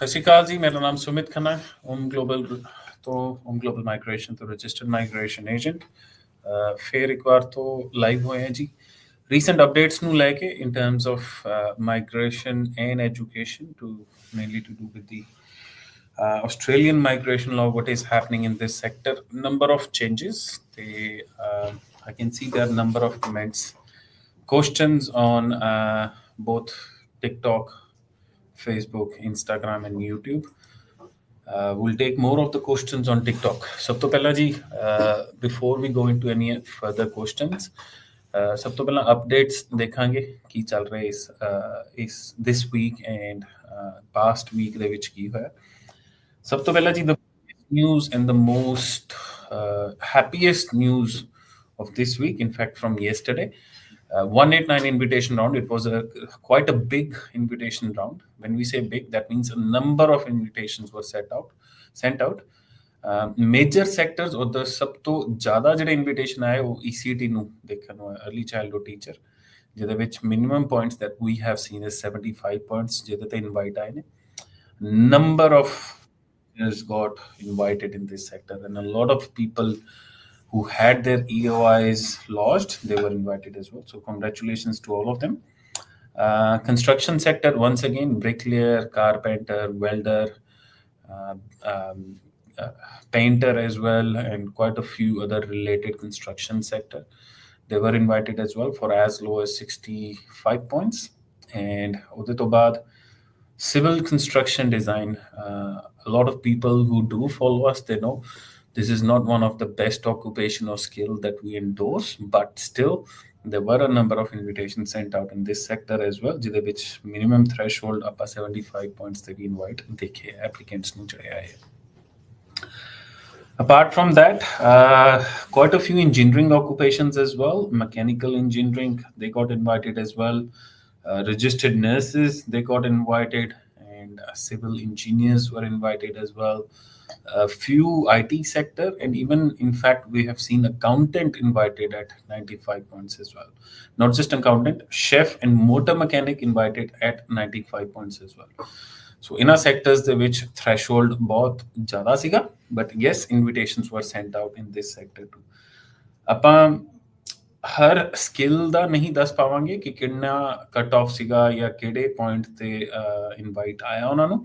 सत श्री अकाल जी, मेरा नाम सुमित खन्ना है। ओम ग्लोबल तो ओम ग्लोबल माइग्रेशन तो रजिस्टर्ड माइग्रेशन एजेंट फिर एक बार तो लाइव होए हैं जी। रीसेंट अपडेट्स ਨੂੰ ਲੈ ਕੇ in terms of migration and education to mainly to do with the Australian migration law, what is happening in this sector, number of changes. I can see there are number of comments, questions on both TikTok, Facebook, Instagram, and YouTube. We'll take more of the questions on TikTok. ਸਭ ਤੋਂ ਪਹਿਲਾਂ ਜੀ, before we go into any further questions, ਸਭ ਤੋਂ ਪਹਿਲਾਂ updates ਦੇਖਾਂਗੇ ਕੀ ਚੱਲ ਰਿਹਾ ਇਸ this week and past week ਦੇ ਵਿੱਚ ਕੀ ਹੋਇਆ। ਸਭ ਤੋਂ ਪਹਿਲਾਂ ਜੀ, the news and the most happiest news of this week, in fact from yesterday, 189 invitation round. It was quite a big invitation round. When we say big, that means a number of invitations were sent out. Major sectors or the ਸਭ ਤੋਂ ਜ਼ਿਆਦਾ ਜਿਹੜੇ invitation ਆਏ ਉਹ ECT ਨੂੰ ਦੇਖਣ ਨੂੰ ਹੈ, early childhood teacher, ਜਿਹਦੇ ਵਿੱਚ minimum points that we have seen is 75 points ਜਿਹਦੇ ਤੇ invite ਆਏ ਨੇ। Number of has got invited in this sector, and a lot of people who had their EOIs lodged, they were invited as well. So congratulations to all of them. Construction sector, once again, bricklayer, carpenter, welder, painter as well, and quite a few other related construction sector. They were invited as well for as low as 65 points. And ਉਹਦੇ ਤੋਂ ਬਾਅਦ civil construction design, a lot of people who do follow us, they know this is not one of the best occupation or skill that we endorse, but still there were a number of invitations sent out in this sector as well, ਜਿਹਦੇ ਵਿੱਚ minimum threshold ਆਪਾਂ 75 points ਤੇ ਵੀ invite ਦੇਖੇ applicants ਨੂੰ ਜਿਹੜੇ ਆਏ। Apart from that, quite a few engineering occupations as well. Mechanical engineering, they got invited as well. Registered nurses, they got invited, and civil engineers were invited as well. A few IT sector, and even in fact we have seen accountant invited at 95 points as well. Not just accountant, chef and motor mechanic invited at 95 points as well. So in our sectors the which threshold बहुत ज़्यादा सीगा, but yes, invitations were sent out in this sector too. ਆਪਾਂ ਹਰ skill ਦਾ ਨਹੀਂ ਦੱਸ ਪਾਵਾਂਗੇ ਕਿ ਕਿੰਨਾ cut off ਸੀਗਾ ਜਾਂ ਕਿਹੜੇ ਪੁਆਇੰਟ ਤੇ ਇਨਵਾਈਟ ਆਇਆ ਉਹਨਾਂ ਨੂੰ,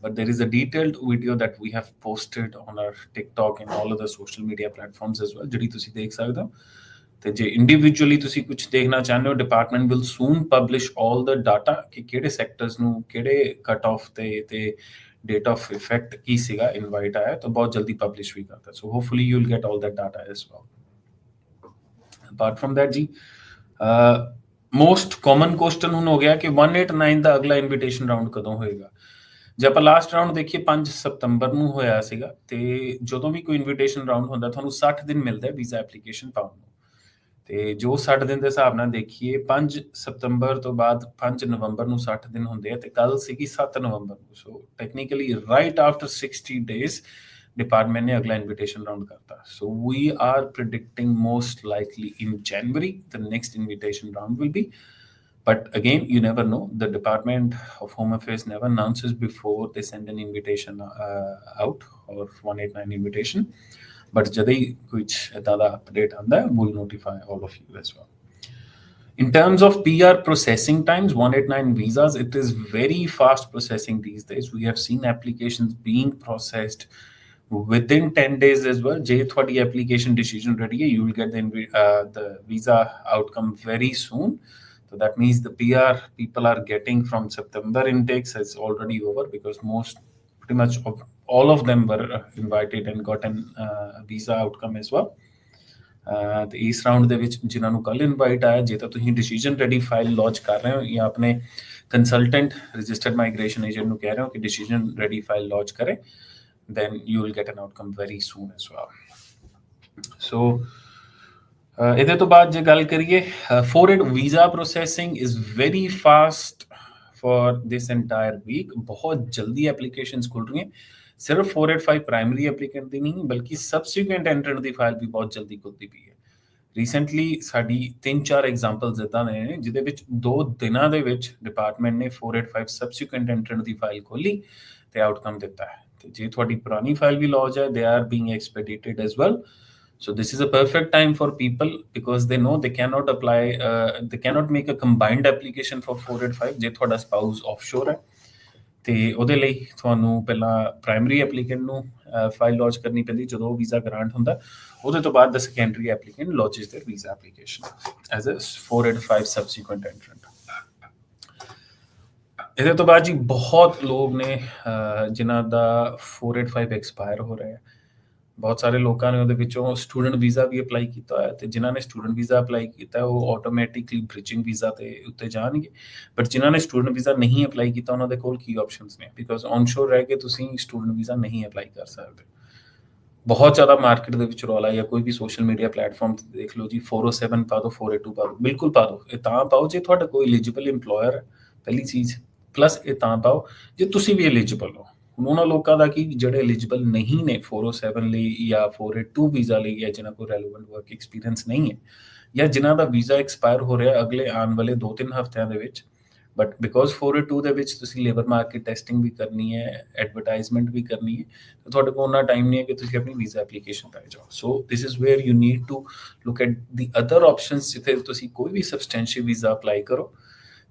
but there is a detailed video that we have posted on our TikTok and all other social media platforms as well, ਜਿਹੜੀ ਤੁਸੀਂ ਦੇਖ ਸਕਦੇ ਹੋ। ਤੇ ਜੇ ਇੰਡੀਵਿਜੂਅਲੀ ਤੁਸੀਂ ਕੁਝ ਦੇਖਣਾ ਚਾਹੁੰਦੇ ਹੋ, department will soon publish all the data ਕਿ ਕਿਹੜੇ ਸੈਕਟਰਸ ਨੂੰ ਕਿਹੜੇ ਕੱਟ ਆਫ ਤੇ ਡੇਟ ਆਫ ਇਫੈਕਟ ਕੀ ਸੀਗਾ ਇਨਵਾਈਟ ਆਇਆ, ਤਾਂ ਬਹੁਤ ਜਲਦੀ ਪਬਲਿਸ਼ ਵੀ ਕਰਦਾ। So hopefully you will get all that data as well. Apart from that ਜੀ, ਮੋਸਟ ਕਾਮਨ ਕੁਐਸਚਨ ਹੁਣ ਹੋ ਗਿਆ ਕਿ 189 ਦਾ ਅਗਲਾ ਇਨਵੀਟੇਸ਼ਨ ਰਾਉਂਡ ਕਦੋਂ ਹੋਏਗਾ। ਜੇ ਆਪਾਂ ਲਾਸਟ ਰਾਉਂਡ ਦੇਖੀਏ 5 ਸਤੰਬਰ ਨੂੰ ਹੋਇਆ ਸੀਗਾ, ਤੇ ਜਦੋਂ ਵੀ ਕੋਈ ਇਨਵੀਟੇਸ਼ਨ ਰਾਉਂਡ ਹੁੰਦਾ ਤੁਹਾਨੂੰ 60 ਦਿਨ ਮਿਲਦਾ ਵੀਜ਼ਾ ਐਪਲੀਕੇਸ਼ਨ ਪਾਉਣ ਨੂੰ। ਤੇ ਜੋ 60 ਦਿਨ ਦੇ ਹਿਸਾਬ ਨਾਲ ਦੇਖੀਏ, 5 ਸਤੰਬਰ ਤੋਂ ਬਾਅਦ 5 ਨਵੰਬਰ ਨੂੰ 60 ਦਿਨ ਹੁੰਦੇ ਆ, ਤੇ ਕੱਲ ਸੀਗੀ 7 ਨਵੰਬਰ ਨੂੰ। So technically right after 60 days department ने अगला इन्विटेशन राउंड करता। So we are predicting most likely in January the next invitation round will be, but again you never know. The Department of Home Affairs never announces before they send an invitation out or 189 invitation, but jadai kuch eda da update aanda hai, we'll notify all of you as well. In terms of PR processing times, 189 visas, it is very fast processing these days. We have seen applications being processed within 10 days as well. Je thodi application decision ready hai, you will get the visa outcome very soon. So that means the PR people are getting from September intakes is already over, because pretty much all of them were invited and got an visa outcome as well. ਤੇ ਇਸ round ਦੇ ਵਿੱਚ ਜਿਨ੍ਹਾਂ ਨੂੰ ਕੱਲ invite ਆਇਆ, ਜੇ ਤਾਂ ਤੁਸੀਂ ਡਿਸੀਜਨ ਰੈਡੀ ਫਾਈਲ ਲਾਂਚ ਕਰ ਰਹੇ ਹੋ ਜਾਂ ਆਪਣੇ ਕੰਸਲਟੈਂਟ ਰਜਿਸਟਰਡ ਮਾਈਗ੍ਰੇਸ਼ਨ ਏਜੰਟ ਨੂੰ ਕਹਿ ਰਹੇ ਹੋ ਕਿ ਡਿਸੀਜਨ ਰੈਡੀ ਫਾਈਲ ਲਾਂਚ ਕਰੇ, then you will get an outcome very soon as well. So ਇਹਦੇ ਤੋਂ ਬਾਅਦ ਜੇ ਗੱਲ ਕਰੀਏ, forward visa processing is very fast for this entire week. ਬਹੁਤ ਜਲਦੀ ਐਪਲੀਕੇਸ਼ਨਸ ਖੁੱਲ ਰਹੀਆਂ, ਸਿਰਫ 485 ਪ੍ਰਾਇਮਰੀ ਐਪਲੀਕੈਂਟ ਦੀ ਨਹੀਂ ਬਲਕਿ ਸਬਸੀਕੁਐਂਟ ਐਂਟਰੈਂਟ ਦੀ ਫਾਈਲ ਵੀ ਬਹੁਤ ਜਲਦੀ ਖੁੱਲਦੀ ਪਈ ਹੈ। ਰੀਸੈਂਟਲੀ ਸਾਡੀ 3-4 ਐਗਜ਼ਾਮਪਲਸ ਇੱਦਾਂ ਨੇ ਜਿਹਦੇ ਵਿੱਚ 2 ਦਿਨਾਂ ਦੇ ਵਿੱਚ ਡਿਪਾਰਟਮੈਂਟ ਨੇ 485 ਸਬਸੀਕੁਐਂਟ ਐਂਟਰੈਂਟ ਦੀ ਫਾਈਲ ਖੋਲੀ ਤੇ ਆਊਟਕਮ ਦਿੱਤਾ ਹੈ। ਤੇ ਜੇ ਤੁਹਾਡੀ ਪੁਰਾਣੀ ਫਾਈਲ ਵੀ ਲੌਜ ਹੈ, they are being expedited as well. So this is a perfect time for people because they know they cannot apply, they cannot make a combined application for 485 ਜੇ ਤੁਹਾਡਾ spouse offshore ਹੈ। ਤੇ ਉਹਦੇ ਲਈ ਤੁਹਾਨੂੰ ਪਹਿਲਾਂ primary applicant ਨੂੰ file launch ਕਰਨੀ ਪੈਂਦੀ ਜਦੋਂ ਵੀਜ਼ਾ ਗ੍ਰਾਂਟ ਹੁੰਦਾ। ਉਹਦੇ ਤੋਂ ਬਾਅਦ the secondary applicant launches their visa application as a 485 subsequent entrant. ਇਹਦੇ ਤੋਂ ਬਾਅਦ ਜੀ ਬਹੁਤ ਲੋਕ ਨੇ ਜਿਨ੍ਹਾਂ ਦਾ 485 ਐਕਸਪਾਇਰ ਹੋ ਰਿਹਾ ਹੈ। ਬਹੁਤ ਸਾਰੇ ਲੋਕਾਂ ਨੇ ਉਹਦੇ ਵਿੱਚੋਂ ਸਟੂਡੈਂਟ ਵੀਜ਼ਾ ਵੀ ਅਪਲਾਈ ਕੀਤਾ ਹੋਇਆ, ਤੇ ਜਿਨ੍ਹਾਂ ਨੇ ਸਟੂਡੈਂਟ ਵੀਜ਼ਾ ਅਪਲਾਈ ਕੀਤਾ ਉਹ ਆਟੋਮੈਟਿਕਲੀ ਬ੍ਰਿਜਿੰਗ ਵੀਜ਼ਾ ਤੇ ਉੱਤੇ ਜਾਣਗੇ। ਬਟ ਜਿਨ੍ਹਾਂ ਨੇ ਸਟੂਡੈਂਟ ਵੀਜ਼ਾ ਨਹੀਂ ਅਪਲਾਈ ਕੀਤਾ ਉਹਨਾਂ ਦੇ ਕੋਲ ਕੀ ਆਪਸ਼ਨਸ ਨੇ, ਬਿਕੋਜ਼ ਔਨਸ਼ੋਰ ਰਹਿ ਕੇ ਤੁਸੀਂ ਸਟੂਡੈਂਟ ਵੀਜ਼ਾ ਨਹੀਂ ਅਪਲਾਈ ਕਰ ਸਕਦੇ। ਬਹੁਤ ਜ਼ਿਆਦਾ ਮਾਰਕੀਟ ਦੇ ਵਿੱਚ ਰੌਲਾ, ਜਾਂ ਕੋਈ ਵੀ ਸੋਸ਼ਲ ਮੀਡੀਆ ਪਲੇਟਫਾਰਮ ਤੇ ਦੇਖ ਲਓ ਜੀ, 407 ਪਾ ਦਿਓ, 482 ਪਾ ਦਿਓ, ਬਿਲਕੁਲ ਪਾ ਦਿਓ। ਇਹ ਤਾਂ ਪਾਓ ਜੇ ਤੁਹਾਡਾ ਕੋਈ ਐਲੀਜੀਬਲ ਇੰਪਲੋਇਰ ਹੈ, ਪਹਿਲੀ ਚੀਜ਼। ਪਲੱਸ ਇਹ ਤਾਂ ਪਾਓ ਜੇ ਤੁਸੀਂ ਵੀ ਐਲੀਜੀਬਲ ਹੋ। ਹੁਣ ਉਹਨਾਂ ਲੋਕਾਂ ਦਾ ਕੀ ਜਿਹੜੇ ਐਲੀਜੀਬਲ ਨਹੀਂ ਨੇ 407 ਲਈ ਜਾਂ 482 ਵੀਜ਼ਾ ਲਈ, ਜਾਂ ਜਿਨ੍ਹਾਂ ਕੋਲ ਰੈਲੇਵੈਂਟ ਵਰਕ ਐਕਸਪੀਰੀਅੰਸ ਨਹੀਂ ਹੈ, ਜਾਂ ਜਿਨ੍ਹਾਂ ਦਾ ਵੀਜ਼ਾ ਐਕਸਪਾਇਰ ਹੋ ਰਿਹਾ ਅਗਲੇ ਆਉਣ ਵਾਲੇ 2-3 ਹਫ਼ਤਿਆਂ ਦੇ ਵਿੱਚ। ਬਟ ਬਿਕੋਜ਼ 482 ਦੇ ਵਿੱਚ ਤੁਸੀਂ ਲੇਬਰ ਮਾਰਕੀਟ ਟੈਸਟਿੰਗ ਵੀ ਕਰਨੀ ਹੈ, ਐਡਵਰਟਾਈਜ਼ਮੈਂਟ ਵੀ ਕਰਨੀ ਹੈ, ਤੇ ਤੁਹਾਡੇ ਕੋਲ ਉਹਨਾਂ ਟਾਈਮ ਨਹੀਂ ਹੈ ਕਿ ਤੁਸੀਂ ਆਪਣੀ ਵੀਜ਼ਾ ਐਪਲੀਕੇਸ਼ਨ ਪਾਈ ਜਾਓ। So this is where you need to look at the other options, ਜਿੱਥੇ ਤੁਸੀਂ ਕੋਈ ਵੀ ਸਬਸਟੈਂਸ਼ੀਅਲ ਵੀਜ਼ਾ ਅਪਲਾਈ ਕਰੋ।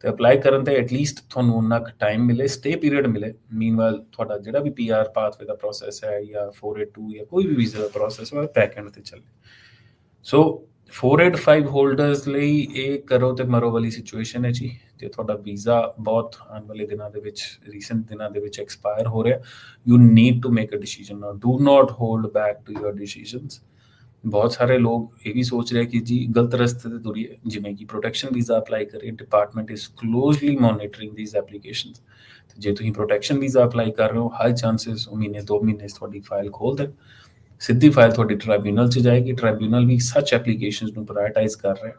ਤੇ ਅਪਲਾਈ ਕਰਨ ਤੇ ਐਟਲੀਸਟ ਤੁਹਾਨੂੰ ਉਨਾ ਕੁ ਟਾਈਮ ਮਿਲੇ, ਸਟੇ ਪੀਰੀਅਡ ਮਿਲੇ। ਮੀਨਵਾਈਲ ਤੁਹਾਡਾ ਜਿਹੜਾ ਵੀ PR ਪਾਥਵੇ ਦਾ ਪ੍ਰੋਸੈਸ ਹੈ, ਜਾਂ 482 ਜਾਂ ਕੋਈ ਵੀ ਵੀਜ਼ਾ ਦਾ ਪ੍ਰੋਸੈਸ ਹੈ, ਬੈਕ ਐਂਡ ਤੇ ਚੱਲੇ। ਸੋ 485 ਹੋਲਡਰਸ ਲਈ ਇਹ ਕਰੋ ਤੇ ਮਰੋ ਵਾਲੀ ਸਿਚੁਏਸ਼ਨ ਹੈ ਜੀ। ਜੇ ਤੁਹਾਡਾ ਵੀਜ਼ਾ ਬਹੁਤ ਆਉਣ ਵਾਲੇ ਦਿਨਾਂ ਦੇ ਵਿੱਚ, ਰੀਸੈਂਟ ਦਿਨਾਂ ਦੇ ਵਿੱਚ ਐਕਸਪਾਇਰ ਹੋ ਰਿਹਾ, you need to make a decision now. Do not hold back to your decisions. ਬਹੁਤ ਸਾਰੇ ਲੋਕ ਇਹ ਵੀ ਸੋਚ ਰਹੇ ਕਿ ਜੀ ਗਲਤ ਰਸਤੇ ਤੇ ਤੁਰੀਏ, ਜਿਵੇਂ ਕਿ ਪ੍ਰੋਟੈਕਸ਼ਨ ਵੀਜ਼ਾ ਅਪਲਾਈ ਕਰੀਏ। Department is closely monitoring these applications. ਜੇ ਤੁਸੀਂ ਪ੍ਰੋਟੈਕਸ਼ਨ ਵੀਜ਼ਾ ਅਪਲਾਈ ਕਰ ਰਹੇ ਹੋ, ਹਾਈ ਚਾਂਸਸ ਉਹ ਮਹੀਨੇ 2 ਮਹੀਨੇ ਤੁਹਾਡੀ ਫਾਈਲ ਖੋਲ ਦੇਣ। ਸਿੱਧੀ ਫਾਈਲ ਤੁਹਾਡੀ ਟ੍ਰਾਈਬਿਊਨਲ 'ਚ ਜਾਏਗੀ। ਟ੍ਰਾਈਬਿਊਨਲ ਵੀ ਸੱਚ ਐਪਲੀਕੇਸ਼ਨਸ ਨੂੰ ਪ੍ਰਾਇੋਰਟਾਈਜ਼ ਕਰ ਰਿਹਾ।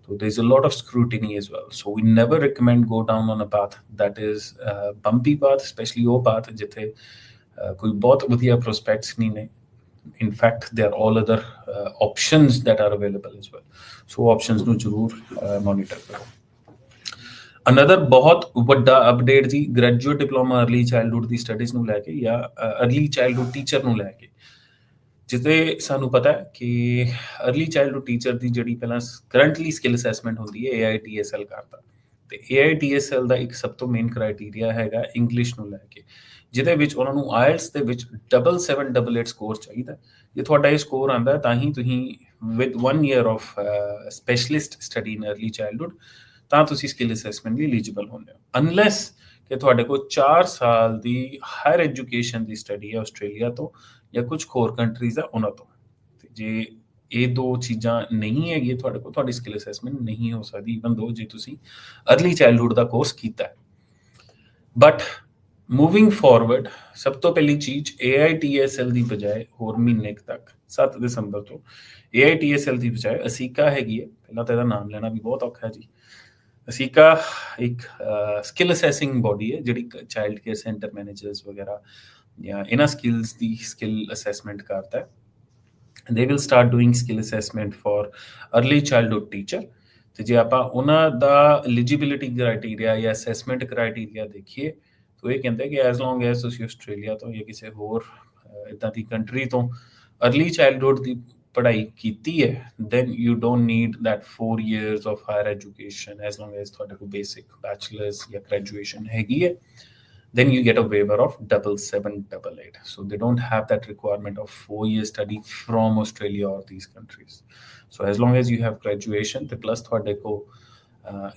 So there's a lot of scrutiny as well. So we never recommend go down on a path that is bumpy path, especially ਉਹ path ਜਿੱਥੇ ਕੋਈ ਬਹੁਤ ਵਧੀਆ prospects ਨਹੀਂ ਨੇ। In fact, there are all other options that are available as well. So options ਨੂੰ ਜ਼ਰੂਰ monitor ਕਰੋ। Another ਬਹੁਤ ਵੱਡਾ ਅਪਡੇਟ ਜੀ, ਗ੍ਰੈਜੂਏਟ ਡਿਪਲੋਮਾ ਅਰਲੀ ਚਾਈਲਡਹੁੱਡ ਦੀ ਸਟੱਡੀਜ਼ ਨੂੰ ਲੈ ਕੇ, ਜਾਂ ਅਰਲੀ ਚਾਈਲਡਹੁੱਡ ਟੀਚਰ ਨੂੰ ਲੈ ਕੇ। ਜਿੱਥੇ ਸਾਨੂੰ ਪਤਾ ਹੈ ਕਿ ਅਰਲੀ ਚਾਈਲਡਹੁੱਡ ਟੀਚਰ ਦੀ ਜਿਹੜੀ ਪਹਿਲਾਂ ਕਰੰਟਲੀ ਸਕਿੱਲ ਅਸੈਸਮੈਂਟ ਹੁੰਦੀ ਹੈ, AITSL ਕਰਦਾ। ਤੇ AITSL ਦਾ ਇੱਕ ਸਭ ਤੋਂ ਮੇਨ ਕ੍ਰਾਈਟੇਰੀਆ ਹੈਗਾ ਇੰਗਲਿਸ਼ ਨੂੰ ਲੈ ਕੇ, ਜਿਹਦੇ ਵਿੱਚ ਉਹਨਾਂ ਨੂੰ IELTS ਦੇ ਵਿੱਚ 788 ਸਕੋਰ ਚਾਹੀਦਾ। ਜੇ ਤੁਹਾਡਾ ਇਹ ਸਕੋਰ ਆਉਂਦਾ ਤਾਂ ਹੀ ਤੁਸੀਂ with 1 year of specialist study in early childhood ਤਾਂ ਤੁਸੀਂ ਸਕਿੱਲ ਅਸੈਸਮੈਂਟ ਲਈ ਐਲੀਜੀਬਲ ਹੁੰਦੇ ਹੋ। ਅਨਲੈਸ ਕਿ ਤੁਹਾਡੇ ਕੋਲ 4 ਸਾਲ ਦੀ ਹਾਇਰ ਐਜੂਕੇਸ਼ਨ ਦੀ ਸਟੱਡੀ ਹੈ ਆਸਟ੍ਰੇਲੀਆ ਤੋਂ ਜਾਂ ਕੁਝ ਹੋਰ ਕੰਟਰੀਜ਼ ਆ ਉਹਨਾਂ ਤੋਂ। ਤੇ ਜੇ ਇਹ ਦੋ ਚੀਜ਼ਾਂ ਨਹੀਂ ਹੈਗੀਆਂ ਤੁਹਾਡੇ ਕੋਲ, ਤੁਹਾਡੀ ਸਕਿੱਲ ਅਸੈਸਮੈਂਟ ਨਹੀਂ ਹੋ ਸਕਦੀ, ਈਵਨ ਦੋ ਜੇ ਤੁਸੀਂ ਅਰਲੀ ਚਾਈਲਡਹੁੱਡ ਦਾ ਕੋਰਸ ਕੀਤਾ ਹੈ। ਬਟ ਮੂਵਿੰਗ ਫਾਰਵਰਡ, ਸਭ ਤੋਂ ਪਹਿਲੀ ਚੀਜ਼ AITSL ਦੀ ਬਜਾਏ ਹੋਰ ਮਹੀਨੇ ਤੱਕ 7 ਦਸੰਬਰ ਤੋਂ AITSL ਦੀ ਬਜਾਏ ਅਸੀਕਾ ਹੈਗੀ ਹੈ। ਪਹਿਲਾਂ ਤਾਂ ਇਹਦਾ ਨਾਮ ਲੈਣਾ ਵੀ ਬਹੁਤ ਔਖਾ ਹੈ ਜੀ। ਅਸੀਕਾ ਇੱਕ ਸਕਿੱਲ ਅਸੈਸਿੰਗ ਬੋਡੀ ਹੈ ਜਿਹੜੀ ਚਾਈਲਡ ਕੇਅਰ ਸੈਂਟਰ ਮੈਨੇਜਰਸ ਵਗੈਰਾ ਜਾਂ ਇਹਨਾਂ ਸਕਿੱਲਸ ਦੀ ਸਕਿੱਲ ਅਸੈਸਮੈਂਟ ਕਰਦਾ ਹੈ। They will start doing skill assessment for early childhood teacher. ਤੇ ਜੇ ਆਪਾਂ ਉਹਨਾਂ ਦਾ ਐਲੀਜੀਬਿਲਿਟੀ ਕ੍ਰਾਈਟੇਰੀਆ ਜਾਂ ਅਸੈਸਮੈਂਟ ਕ੍ਰਾਈਟੇਰੀਆ ਦੇਖੀਏ ਤਾਂ ਇਹ ਕਹਿੰਦੇ ਕਿ ਐਜ਼ ਲੌਂਗ ਐਜ਼ ਤੁਸੀਂ ਆਸਟ੍ਰੇਲੀਆ ਤੋਂ ਜਾਂ ਕਿਸੇ ਹੋਰ ਇੱਦਾਂ ਦੀ ਕੰਟਰੀ ਤੋਂ ਅਰਲੀ ਚਾਈਲਡਹੁੱਡ ਦੀ ਪੜ੍ਹਾਈ ਕੀਤੀ ਹੈ, then you don't need that 4 years of higher education, as long as ਤੁਹਾਡੇ ਕੋਲ basic bachelor's ਜਾਂ graduation ਹੈਗੀ ਹੈ, then you get a waiver of 788. So they don't have that requirement of 4-year study from Australia or these countries. So as long as you have graduation ਤੇ plus ਤੁਹਾਡੇ ਕੋਲ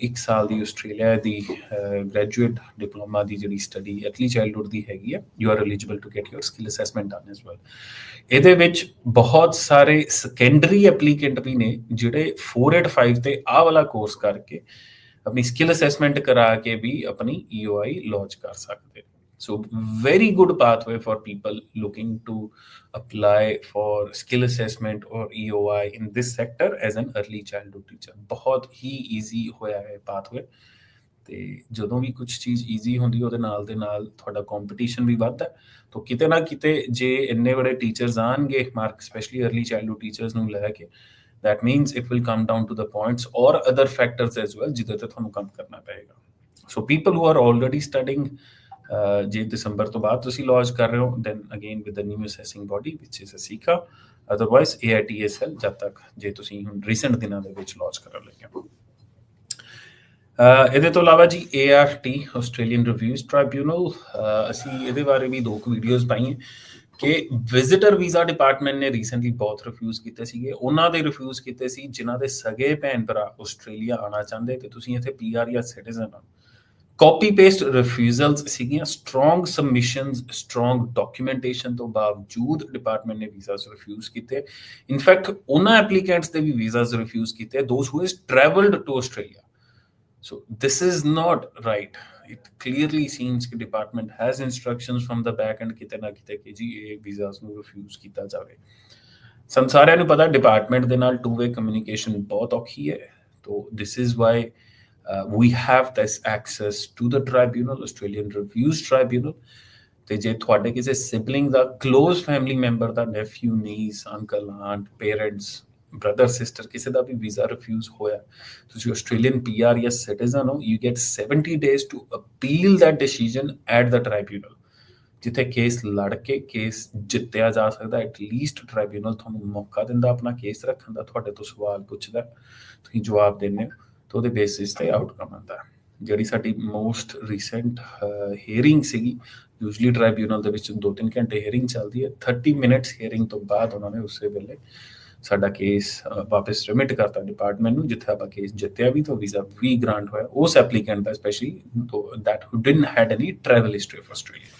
1 ਸਾਲ ਦੀ Australia ਦੀ graduate diploma ਦੀ ਜਿਹੜੀ study early childhood ਦੀ ਹੈਗੀ ਹੈ, you are eligible to get your skill assessment done as well. ਇਹਦੇ ਵਿੱਚ ਬਹੁਤ ਸਾਰੇ ਸੈਕੰਡਰੀ ਐਪਲੀਕੈਂਟ ਵੀ ਨੇ ਜਿਹੜੇ 485 ਤੇ ਆਹ ਵਾਲਾ ਕੋਰਸ ਕਰਕੇ ਆਪਣੀ ਸਕਿੱਲ ਅਸੈਸਮੈਂਟ ਕਰਾ ਕੇ ਵੀ ਆਪਣੀ EOI ਲਾਂਚ ਕਰ ਸਕਦੇ। So very good pathway for people looking to apply for skill assessment or EOI in this sector as an early childhood teacher. ਬਹੁਤ ਹੀ easy ਹੋਇਆ ਹੈ pathway। ਤੇ ਜਦੋਂ ਵੀ ਕੁਝ ਚੀਜ਼ ਈਜ਼ੀ ਹੁੰਦੀ ਉਹਦੇ ਨਾਲ ਦੇ ਨਾਲ ਤੁਹਾਡਾ ਕੰਪੀਟੀਸ਼ਨ ਵੀ ਵੱਧਦਾ। ਤਾਂ ਕਿਤੇ ਨਾ ਕਿਤੇ ਜੇ ਇੰਨੇ ਬੜੇ ਟੀਚਰਸ ਆਣਗੇ mark specially early childhood teachers ਨੂੰ ਲੈ ਕੇ, that means it will come down to the points or other factors as well ਜਿਹਦੇ ਤੇ ਤੁਹਾਨੂੰ ਕੰਮ ਕਰਨਾ ਪਏਗਾ। So people who are already studying ਜੇ ਦਸੰਬਰ ਤੋਂ ਬਾਅਦ ਤੁਸੀਂ ਲਾਂਚ ਕਰ ਰਹੇ ਹੋ then again with the new assessing body which is ACECQA, otherwise AITSL ਜਦ ਤੱਕ ਜੇ ਤੁਸੀਂ ਹੁਣ ਰੀਸੈਂਟ ਦਿਨਾਂ ਦੇ ਵਿੱਚ ਲਾਂਚ ਕਰਨ ਲੱਗੇ ਹੋ। ਇਹਦੇ ਤੋਂ ਇਲਾਵਾ ਜੀ ART ਆਸਟ੍ਰੇਲੀਅਨ ਰਿਵਿਊਜ਼ ਟ੍ਰਾਈਬਿਊਨਲ, ਅਸੀਂ ਇਹਦੇ ਬਾਰੇ ਵੀ 2 ਵੀਡੀਓਜ਼ ਪਾਈਆਂ ਕਿ ਵਿਜ਼ਿਟਰ ਵੀਜ਼ਾ ਡਿਪਾਰਟਮੈਂਟ ਨੇ ਰੀਸੈਂਟਲੀ ਬਹੁਤ ਰਿਫਿਊਜ਼ ਕੀਤੇ ਸੀਗੇ। ਉਹਨਾਂ ਦੇ ਰਿਫਿਊਜ਼ ਕੀਤੇ ਸੀ ਜਿਨ੍ਹਾਂ ਦੇ ਸਗੇ ਭੈਣ ਭਰਾ ਆਸਟ੍ਰੇਲੀਆ ਆਉਣਾ ਚਾਹੁੰਦੇ ਤੇ ਤੁਸੀਂ ਇੱਥੇ PR ਜਾਂ ਸਿਟੀਜ਼ਨ ਹੋ। ਕਾਪੀ ਪੇਸਟ ਰਿਫਿਊਜ਼ਲਸ ਸੀਗੀਆਂ, ਸਟਰੋਂਗ ਸਬਮਿਸ਼ਨਸ, ਸਟਰੋਂਗ ਡਾਕੂਮੈਂਟੇਸ਼ਨ ਤੋਂ ਬਾਵਜੂਦ ਡਿਪਾਰਟਮੈਂਟ ਨੇ ਵੀਜ਼ਾਸ ਰਿਫਿਊਜ਼ ਕੀਤੇ। ਇਨਫੈਕਟ ਉਹਨਾਂ ਐਪਲੀਕੈਂਟਸ ਦੇ ਵੀ ਵੀਜ਼ਾਸ ਰਿਫਿਊਜ਼ ਕੀਤੇ those who has travelled to Australia. So this is not right. It clearly seems ਕਿ department has instructions from the back end ਕਿਤੇ ਨਾ ਕਿਤੇ ਕਿ ਜੀ ਇਹ ਵੀਜ਼ਾਸ ਨੂੰ ਰਿਫਿਊਜ਼ ਕੀਤਾ ਜਾਵੇ। ਸਾਨੂੰ ਸਾਰਿਆਂ ਨੂੰ ਪਤਾ ਡਿਪਾਰਟਮੈਂਟ ਦੇ ਨਾਲ ਟੂ ਵੇ ਕਮਿਊਨੀਕੇਸ਼ਨ ਬਹੁਤ ਔਖੀ ਹੈ। ਤੋ this is why we have this access to the tribunal, Australian Reviews Tribunal। ਤੇ ਜੇ ਤੁਹਾਡੇ ਕਿਸੇ ਸਿਬਲਿੰਗ ਦਾ ਕਲੋਜ਼ ਫੈਮਿਲੀ ਮੈਂਬਰ ਦਾ nephew, niece, uncle, aunt, parents, brother, sister, ਕਿਸੇ ਦਾ ਵੀ ਵੀਜ਼ਾ ਰਿਫਿਊਜ਼ ਹੋਇਆ, ਤੁਸੀਂ ਆਸਟ੍ਰੇਲੀਅਨ PR ਜਾਂ ਸਿਟੀਜ਼ਨ ਹੋ, you get 70 days to appeal that decision at the tribunal। ਜਿੱਥੇ ਕੇਸ ਲੜ ਕੇ ਕੇਸ ਜਿੱਤਿਆ ਜਾ ਸਕਦਾ, ਐਟਲੀਸਟ ਟ੍ਰਾਈਬਿਊਨਲ ਤੁਹਾਨੂੰ ਮੌਕਾ ਦਿੰਦਾ ਆਪਣਾ ਕੇਸ ਰੱਖਣ ਦਾ, ਤੁਹਾਡੇ ਤੋਂ ਸਵਾਲ ਪੁੱਛਦਾ, ਤੁਸੀਂ ਜਵਾਬ ਦਿੰਦੇ ਹੋ ਤਾਂ ਉਹਦੇ ਬੇਸਿਸ ਤੇ ਆਊਟਕਮ ਆਉਂਦਾ। ਜਿਹੜੀ ਸਾਡੀ ਮੋਸਟ ਰੀਸੈਂਟ ਹੀਅਰਿੰਗ ਸੀਗੀ, ਯੂਜਲੀ ਟ੍ਰਾਈਬਿਊਨਲ ਦੇ ਵਿੱਚ 2-3 ਘੰਟੇ ਹੀਅਰਿੰਗ ਚੱਲਦੀ ਹੈ, 30 ਮਿੰਟਸ ਹੀਅਰਿੰਗ ਤੋਂ ਬਾਅਦ ਉਹਨਾਂ ਨੇ ਉਸੇ ਵੇਲੇ ਸਾਡਾ ਕੇਸ ਵਾਪਸ ਰਿਮਿਟ ਕਰਤਾ ਡਿਪਾਰਟਮੈਂਟ ਨੂੰ, ਜਿੱਥੇ ਆਪਾਂ ਕੇਸ ਜਿੱਤਿਆ ਵੀ ਤਾਂ ਵੀਜ਼ਾ ਵੀ ਗ੍ਰਾਂਟ ਹੋਇਆ ਉਸ applicant the, specially that who didn't head any travel history of Australia.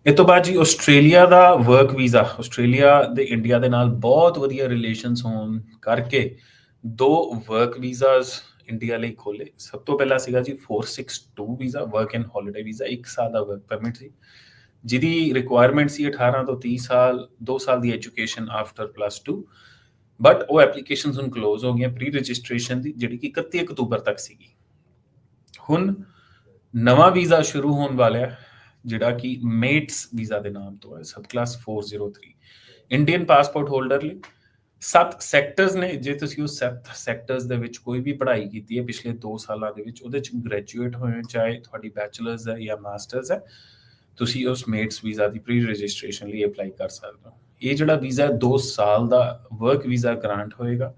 ਇਹ ਤੋਂ ਬਾਅਦ ਜੀ ਆਸਟ੍ਰੇਲੀਆ ਦਾ ਵਰਕ ਵੀਜ਼ਾ, ਆਸਟ੍ਰੇਲੀਆ ਦੇ ਇੰਡੀਆ ਦੇ ਨਾਲ ਬਹੁਤ ਵਧੀਆ ਰਿਲੇਸ਼ਨਸ ਹੋਣ ਕਰਕੇ 2 ਵਰਕ ਵੀਜ਼ਾਸ ਇੰਡੀਆ ਲਈ ਖੋਲੇ। ਸਭ ਤੋਂ ਪਹਿਲਾਂ ਸੀਗਾ ਜੀ 462 visa, work and holiday visa, 1 ਸਾਲ ਦਾ ਵਰਕ ਪਰਮਿਟ ਸੀ, ਜਿਹਦੀ ਰਿਕੁਆਇਰਮੈਂਟ ਸੀ 18 ਤੋਂ 30 ਸਾਲ, 2 ਸਾਲ ਦੀ ਐਜੂਕੇਸ਼ਨ ਆਫਟਰ +2। ਬਟ ਉਹ ਐਪਲੀਕੇਸ਼ਨਸ ਹੁਣ ਕਲੋਜ਼ ਹੋ ਗਈਆਂ ਪ੍ਰੀ ਰਜਿਸਟ੍ਰੇਸ਼ਨ ਦੀ, ਜਿਹੜੀ ਕਿ 31 ਅਕਤੂਬਰ ਤੱਕ ਸੀਗੀ। ਹੁਣ ਨਵਾਂ ਵੀਜ਼ਾ ਸ਼ੁਰੂ ਹੋਣ ਵਾਲਾ ਹੈ, ਜਿਹੜਾ ਕਿ ਮੇਟਸ ਵੀਜ਼ਾ ਦੇ ਨਾਮ ਤੋਂ ਹੈ, ਸਬ ਕਲਾਸ 403, ਇੰਡੀਅਨ ਪਾਸਪੋਰਟ ਹੋਲਡਰ ਲਈ। 7 ਸੈਕਟਰਸ ਨੇ। ਜੇ ਤੁਸੀਂ ਉਸ 7 ਸੈਕਟਰਸ ਦੇ ਵਿੱਚ ਕੋਈ ਵੀ ਪੜ੍ਹਾਈ ਕੀਤੀ ਹੈ ਪਿਛਲੇ 2 ਸਾਲਾਂ ਦੇ ਵਿੱਚ, ਉਹਦੇ 'ਚ ਗ੍ਰੈਜੂਏਟ ਹੋਏ, ਚਾਹੇ ਤੁਹਾਡੀ ਬੈਚਲਰਸ ਹੈ ਜਾਂ ਮਾਸਟਰਸ ਹੈ, ਤੁਸੀਂ ਉਸ ਮੇਟਸ ਵੀਜ਼ਾ ਦੀ ਪ੍ਰੀ ਰਜਿਸਟ੍ਰੇਸ਼ਨ ਲਈ ਅਪਲਾਈ ਕਰ ਸਕਦੇ ਹੋ। ਇਹ ਜਿਹੜਾ ਵੀਜ਼ਾ 2 ਸਾਲ ਦਾ ਵਰਕ ਵੀਜ਼ਾ ਗ੍ਰਾਂਟ ਹੋਏਗਾ।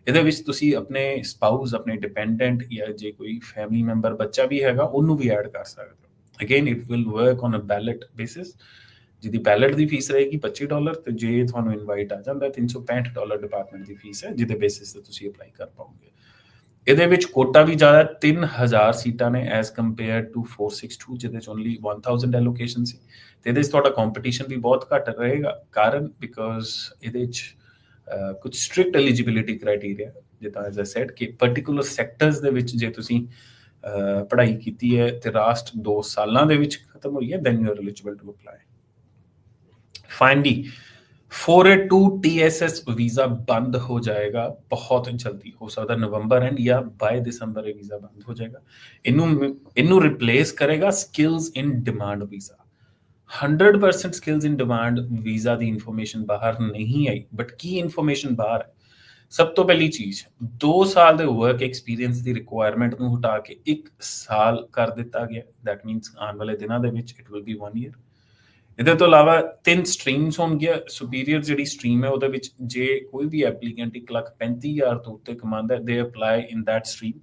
ਇਹਦੇ ਵਿੱਚ ਤੁਸੀਂ ਆਪਣੇ ਸਪਾਊਸ, ਆਪਣੇ ਡਿਪੈਂਡੈਂਟ ਜਾਂ ਜੇ ਕੋਈ ਫੈਮਿਲੀ ਮੈਂਬਰ ਬੱਚਾ ਵੀ ਹੈਗਾ ਉਹਨੂੰ ਵੀ ਐਡ ਕਰ ਸਕਦੇ ਹੋ। Again it will work on a ballot basis, ਜਿਹਦੀ ਬੈਲਟ ਦੀ ਫੀਸ ਰਹੇਗੀ $25 ਤੇ ਜੇ ਤੁਹਾਨੂੰ ਇਨਵਾਈਟ ਆ ਜਾਂਦਾ $365 ਡਿਪਾਰਟਮੈਂਟ ਦੀ ਫੀਸ ਹੈ, ਜਿਹਦੇ ਬੇਸਿਸ ਤੇ ਤੁਸੀਂ ਅਪਲਾਈ ਕਰ ਪਾਓਗੇ। ਇਹਦੇ ਵਿੱਚ ਕੋਟਾ ਵੀ ਜ਼ਿਆਦਾ, 3000 ਸੀਟਾਂ ਨੇ ਐਜ਼ ਕੰਪੇਅਰ ਟੂ 462, ਜਿਹਦੇ 'ਚ ਓਨਲੀ 1000 ਐਲੋਕੇਸ਼ਨ ਸੀ। ਤੇ ਇਹਦੇ 'ਚ ਤੁਹਾਡਾ ਕੰਪੀਟੀਸ਼ਨ ਵੀ ਬਹੁਤ ਘੱਟ ਰਹੇਗਾ, ਕਾਰਨ ਬਿਕੋਜ਼ ਇਹਦੇ 'ਚ ਕੁਝ ਸਟ੍ਰਿਕਟ ਐਲੀਜੀਬਿਲਿਟੀ ਕ੍ਰਾਈਟੇਰੀਆ, ਜਿੱਦਾਂ ਐਜ਼ ਆਈ ਸੈਡ ਕਿ ਪਰਟੀਕੂਲਰ ਸੈਕਟਰਸ ਦੇ ਵਿੱਚ ਜੇ ਤੁਸੀਂ ਪੜ੍ਹਾਈ ਕੀਤੀ ਹੈ ਤੇ ਲਾਸਟ 2 ਸਾਲਾਂ ਦੇ ਵਿੱਚ ਖਤਮ ਹੋਈ ਹੈ, then you are eligible to apply. Finally 482 TSS visa ਬੰਦ ਹੋ ਜਾਏਗਾ ਬਹੁਤ ਜਲਦੀ, ਹੋ ਸਕਦਾ ਨਵੰਬਰ ਐਂਡ ਜਾਂ ਬਾਏ ਦਸੰਬਰ ਇਹ ਵੀਜ਼ਾ ਬੰਦ ਹੋ ਜਾਏਗਾ। ਇਹਨੂੰ ਰਿਪਲੇਸ ਕਰੇਗਾ ਸਕਿੱਲਸ ਇਨ ਡਿਮਾਂਡ ਵੀਜ਼ਾ। 100% ਸਕਿੱਲਸ ਇਨ ਡਿਮਾਂਡ ਵੀਜ਼ਾ ਦੀ ਇਨਫੋਰਮੇਸ਼ਨ ਬਾਹਰ ਨਹੀਂ ਆਈ, ਬਟ ਕੀ ਇਨਫੋਰਮੇਸ਼ਨ ਬਾਹਰ ਹੈ? ਸਭ ਤੋਂ ਪਹਿਲੀ ਚੀਜ਼, 2 ਸਾਲ ਦੇ ਵਰਕ ਐਕਸਪੀਰੀਅੰਸ ਦੀ ਰਿਕੁਆਇਰਮੈਂਟ ਨੂੰ ਹਟਾ ਕੇ 1 ਸਾਲ ਕਰ ਦਿੱਤਾ ਗਿਆ। ਦੈਟ ਮੀਨਸ ਆਉਣ ਵਾਲੇ ਦਿਨਾਂ ਦੇ ਵਿੱਚ ਇਟ ਵਿਲ ਬੀ 1 ਈਅਰ। ਇਹਦੇ ਤੋਂ ਇਲਾਵਾ 3 ਸਟਰੀਮਸ ਹੋਣਗੀਆਂ। ਸੁਪੀਰੀਅਰ ਜਿਹੜੀ ਸਟਰੀਮ ਹੈ ਉਹਦੇ ਵਿੱਚ ਜੇ ਕੋਈ ਵੀ ਐਪਲੀਕੈਂਟ 1,35,000 ਤੋਂ ਉੱਤੇ ਕਮਾਉਂਦਾ, they apply in that stream,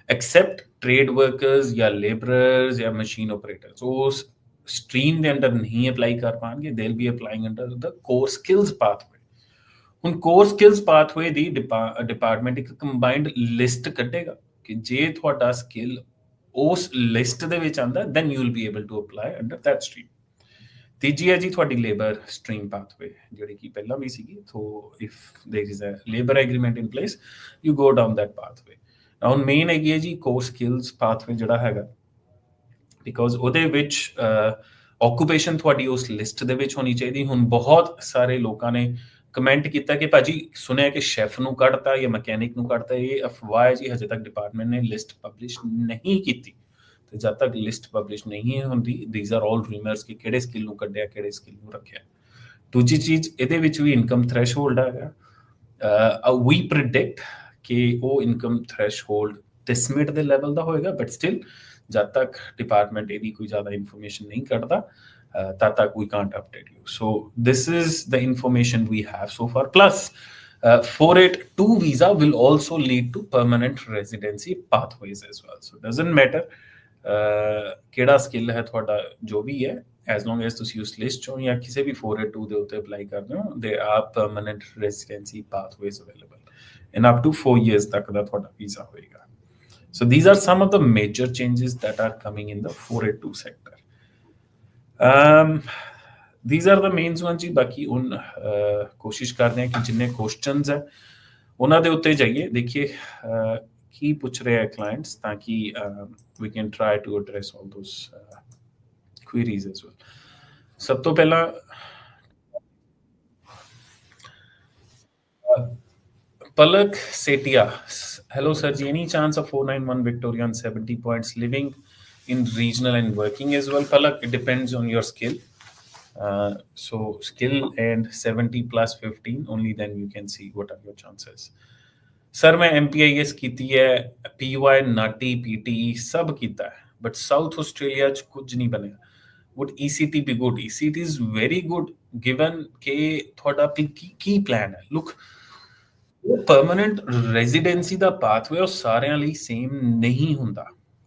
except trade workers ਜਾਂ ਲੇਬਰਰਸ ਜਾਂ ਮਸ਼ੀਨ ਆਪਰੇਟਰਸ। ਉਸ ਸਟਰੀਮ ਦੇ ਅੰਡਰ ਨਹੀਂ ਅਪਲਾਈ ਕਰ ਪਾਉਣਗੇ, they will be applying under the core skills pathway. ਹੁਣ ਕੋਰ ਸਕਿੱਲਸ ਪਾਥਵੇ ਦੀ ਡਿਪਾਰਟਮੈਂਟ ਇੱਕ ਕੰਬਾਈਨਡ ਲਿਸਟ ਕੱਢੇਗਾ ਕਿ ਜੇ ਤੁਹਾਡਾ ਸਕਿੱਲ ਉਸ ਲਿਸਟ ਦੇ ਵਿੱਚ ਆਉਂਦਾ, then you will be able to apply under that stream. ਤੀਜੀ ਹੈ ਜੀ ਤੁਹਾਡੀ ਲੇਬਰ ਸਟਰੀਮ ਪਾਥਵੇ, ਜਿਹੜੀ ਕਿ ਪਹਿਲਾਂ ਵੀ ਸੀਗੀ। So if there is a labour agreement in place, you go down that pathway. ਹੁਣ ਮੇਨ ਹੈਗੀ ਹੈ ਜੀ ਕੋਰ ਸਕਿੱਲਸ ਪਾਥਵੇ ਜਿਹੜਾ ਹੈਗਾ, ਬਿਕੋਜ਼ ਉਹਦੇ ਵਿੱਚ ਆਕੂਪੇਸ਼ਨ ਤੁਹਾਡੀ ਉਸ ਲਿਸਟ ਦੇ ਵਿੱਚ ਹੋਣੀ ਚਾਹੀਦੀ। ਹੁਣ ਬਹੁਤ ਸਾਰੇ ਲੋਕਾਂ ਨੇ ਕਮੈਂਟ ਕੀਤਾ ਕਿ ਭਾਜੀ ਸੁਣਿਆ ਕਿ ਸ਼ੈਫ ਨੂੰ ਕੱਢਤਾ ਜਾਂ ਮਕੈਨਿਕ ਨੂੰ ਕੱਢਤਾ। ਇਹ ਅਫਵਾਹ ਹੈ ਜੀ, ਹਜੇ ਤੱਕ ਡਿਪਾਰਟਮੈਂਟ ਨੇ ਲਿਸਟ ਪਬਲਿਸ਼ ਨਹੀਂ ਕੀਤੀ। ਤੇ ਜਦ ਤੱਕ ਲਿਸਟ ਪਬਲਿਸ਼ ਨਹੀਂ ਹੁੰਦੀ, ਥੀਸ ਆਰ ਆਲ ਰੂਮਰਸ ਕਿ ਕਿਹੜੇ ਸਕਿੱਲ ਨੂੰ ਕੱਢਿਆ, ਕਿਹੜੇ ਸਕਿੱਲ ਨੂੰ ਰੱਖਿਆ। ਦੂਜੀ ਚੀਜ਼, ਇਹਦੇ ਵਿੱਚ ਵੀ ਇਨਕਮ ਥ੍ਰੈਸ਼ਹੋਲਡ ਹੈਗਾ। ਵੀ ਪ੍ਰਿਡਿਕਟ ਕਿ ਉਹ ਇਨਕਮ ਥ੍ਰੈਸ਼ਹੋਲਡ 10 ਮਿੰਟ ਦੇ ਲੈਵਲ ਦਾ ਹੋਏਗਾ, ਬਟ ਸਟਿਲ जब तक डिपार्टमेंट ਇਹਦੀ ਕੋਈ ਜ਼ਿਆਦਾ ਇਨਫੋਰਮੇਸ਼ਨ ਨਹੀਂ ਕੱਢਦਾ ਤਦ ਤੱਕ we can't update you. So this is the information we have so far. Plus 482 visa will also lead to permanent residency pathways as well. So doesn't matter ਕਿਹੜਾ ਸਕਿੱਲ ਹੈ ਤੁਹਾਡਾ ਜੋ ਵੀ ਹੈ, as long as ਤੁਸੀਂ ਉਸ list ਚੋਂ ਜਾਂ ਕਿਸੇ ਵੀ 482 ਦੇ ਉੱਤੇ ਅਪਲਾਈ ਕਰਦੇ ਹੋ, there are permanent residency pathways available in up to 4 years ਤੱਕ ਦਾ ਤੁਹਾਡਾ ਵੀਜ਼ਾ ਹੋਏਗਾ. So these are some of the major changes that are coming in the 482 sector. These are the main ones ਜੀ. ਬਾਕੀ ਹੁਣ ਕੋਸ਼ਿਸ਼ ਕਰਦੇ ਹਾਂ ਕਿ ਜਿੰਨੇ ਕੁਐਸਚਨਸ ਹੈ ਉਹਨਾਂ ਦੇ ਉੱਤੇ ਜਾਈਏ, ਦੇਖੀਏ ਕੀ ਪੁੱਛ ਰਹੇ ਹੈ ਕਲਾਇੰਟਸ, ਤਾਂ ਕਿ we can try to address all those queries as well. ਸਭ ਤੋਂ ਪਹਿਲਾਂ Palak Setia. Hello, sir. Any chance of 491 Victoria and 70 points living in regional and working as well? Palak, it depends on your skill. So skill and 70 plus 15, only then you can see what are your chances. Sir, मैं MPIS ਕੀਤੀ ਹੈ, PY, NATI, PTE सब ਕੀਤਾ है, but South Australia ਚ ਕੁਝ ਨਹੀਂ ਬਣਿਆ. Would ECT be good? ECT is very good given ਕਿ ਤੁਹਾਡਾ ਕੀ plan ਹੈ. Look, ਪਰਮਨੈਂਟ ਰੈਜ਼ੀਡੈਂਸੀ ਦਾ ਪਾਥਵੇ ਉਹ ਸਾਰਿਆਂ ਲਈ ਸੇਮ ਨਹੀਂ ਹੁੰਦਾ,